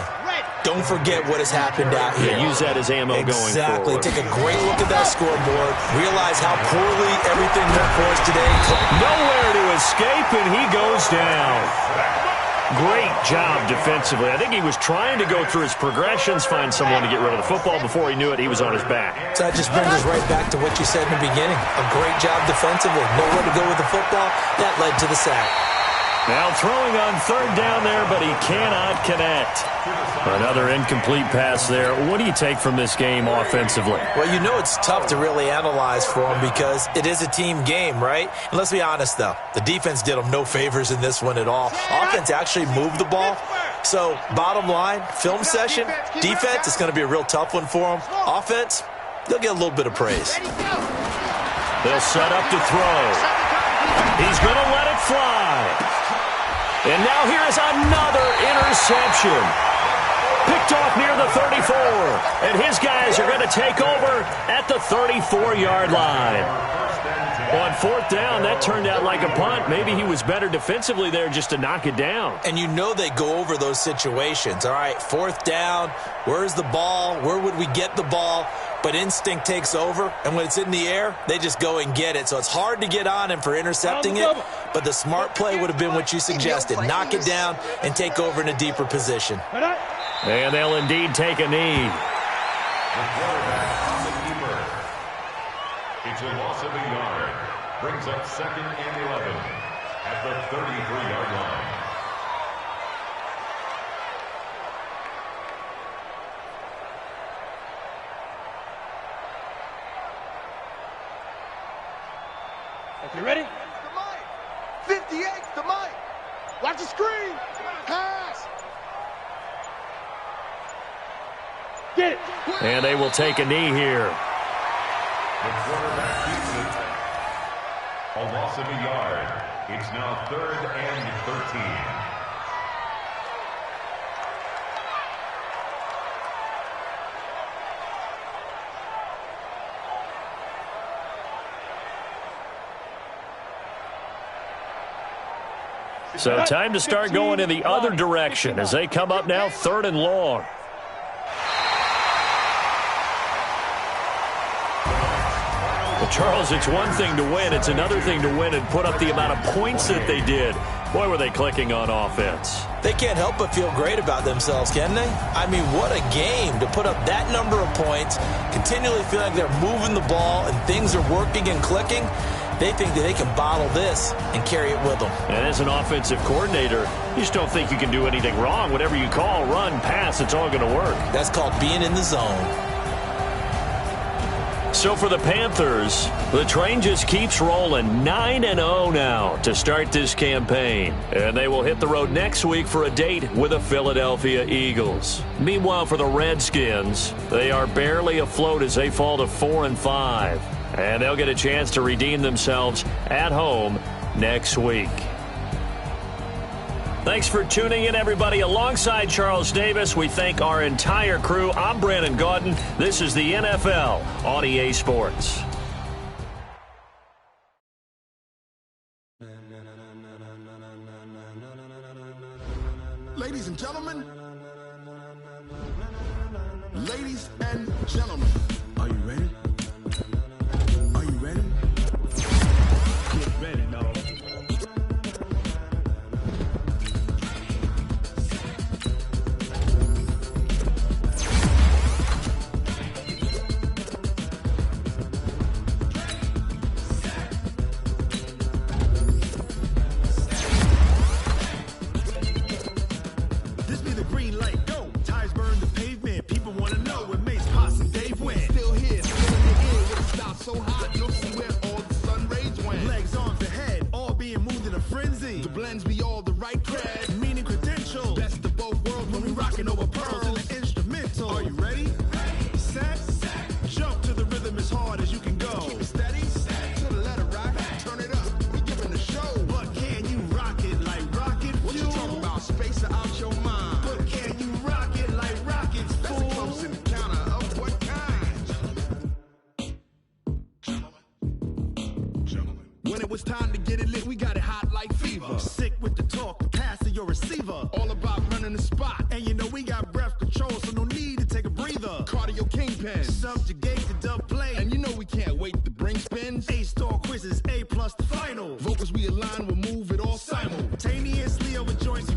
Don't forget what has happened out here. Yeah, use that as ammo going forward. Exactly. Take a great look at that scoreboard. Realize how poorly everything went for us today. Nowhere to escape, and he goes down. Great job defensively. I think he was trying to go through his progressions, find someone to get rid of the football. Before he knew it, he was on his back. So that just brings us right back to what you said in the beginning. A great job defensively. Nowhere to go with the football. That led to the sack. Now throwing on 3rd down there, but he cannot connect. Another incomplete pass there. What do you take from this game offensively? Well, you know it's tough to really analyze for him because it is a team game, right? And let's be honest, though. The defense did them no favors in this one at all. Offense actually moved the ball. So, bottom line, film session, defense, it's going to be a real tough one for them. Offense, they'll get a little bit of praise. They'll set up to throw. He's going to let it fly. And now here is another interception. Picked off near the 34. And his guys are going to take over at the 34-yard line. On 4th down, that turned out like a punt. Maybe he was better defensively there just to knock it down. And you know they go over those situations. All right, 4th down, where's the ball? Where would we get the ball? But instinct takes over, and when it's in the air, they just go and get it. So it's hard to get on him for intercepting it, but the smart play would have been what you suggested. Knock it down and take over in a deeper position. And they'll indeed take a knee. The quarterback on the keeper. It's a loss of a yard. Brings up 2nd and 11 at the 33-yard line. You ready? The mic. 58, the mic. Watch the screen. Pass. Get it. And they will take a knee here. The quarterback keeps it. A loss of a yard. It's now 3rd and 13. So time to start going in the other direction as they come up now 3rd and long. Well, Charles, it's one thing to win. It's another thing to win and put up the amount of points that they did. Boy, were they clicking on offense. They can't help but feel great about themselves, can they? I mean, what a game to put up that number of points, continually feel like they're moving the ball and things are working and clicking. They think that they can bottle this and carry it with them. And as an offensive coordinator, you just don't think you can do anything wrong. Whatever you call, run, pass, it's all going to work. That's called being in the zone. So for the Panthers, the train just keeps rolling 9-0 now to start this campaign. And they will hit the road next week for a date with the Philadelphia Eagles. Meanwhile, for the Redskins, they are barely afloat as they fall to 4-5. And they'll get a chance to redeem themselves at home next week. Thanks for tuning in, everybody. Alongside Charles Davis, we thank our entire crew. I'm Brandon Gaudin. This is the NFL on EA Sports. Ladies and gentlemen, are you ready? Are you ready? Get ready, no. This be the green light, go. Tires burn the pavement. People want to know when Mace, Posse, and Dave went. Still here, still in the air with a style so hot, you'll see where all the sun rays went. Legs, arms, the head, all being moved in a frenzy. The blends be all the right cred, meaning credentials. Best of both worlds when we rocking over pearls in the instrumental. Are you ready? Set, jump to the rhythm as hard as you can go. Keep it steady, to the letter rock, turn it up, we giving the show. But can you rock it like rocket fuel? What you talking about, space out your mind? But can you rock it like rockets, fool? That's a close encounter of what kind? Gentlemen. When it was time to get it lit, we got it hot like fever. Sick with the talk, the pass to your receiver. All about running the spot. And you know we got breath control, so no need to take a breather. Cardio kingpin, subjugate the dub play. And you know we can't wait to bring spins. A-star quizzes, A+ the final. Vocals we align, we'll move it all simultaneously over joints.